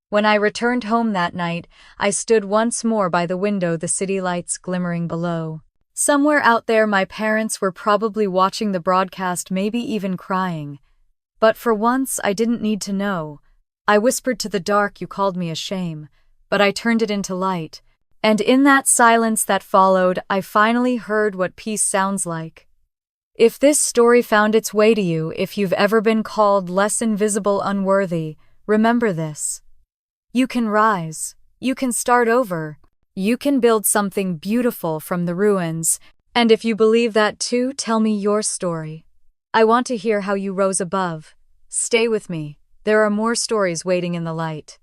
When I returned home that night, I stood once more by the window, the city lights glimmering below. Somewhere out there, my parents were probably watching the broadcast, maybe even crying. But for once, I didn't need to know. I whispered to the dark, "You called me a shame," but I turned it into light. And in that silence that followed, I finally heard what peace sounds like. If this story found its way to you, if you've ever been called less invisible, unworthy, remember this. You can rise. You can start over. You can build something beautiful from the ruins. And if you believe that too, tell me your story. I want to hear how you rose above. Stay with me. There are more stories waiting in the light.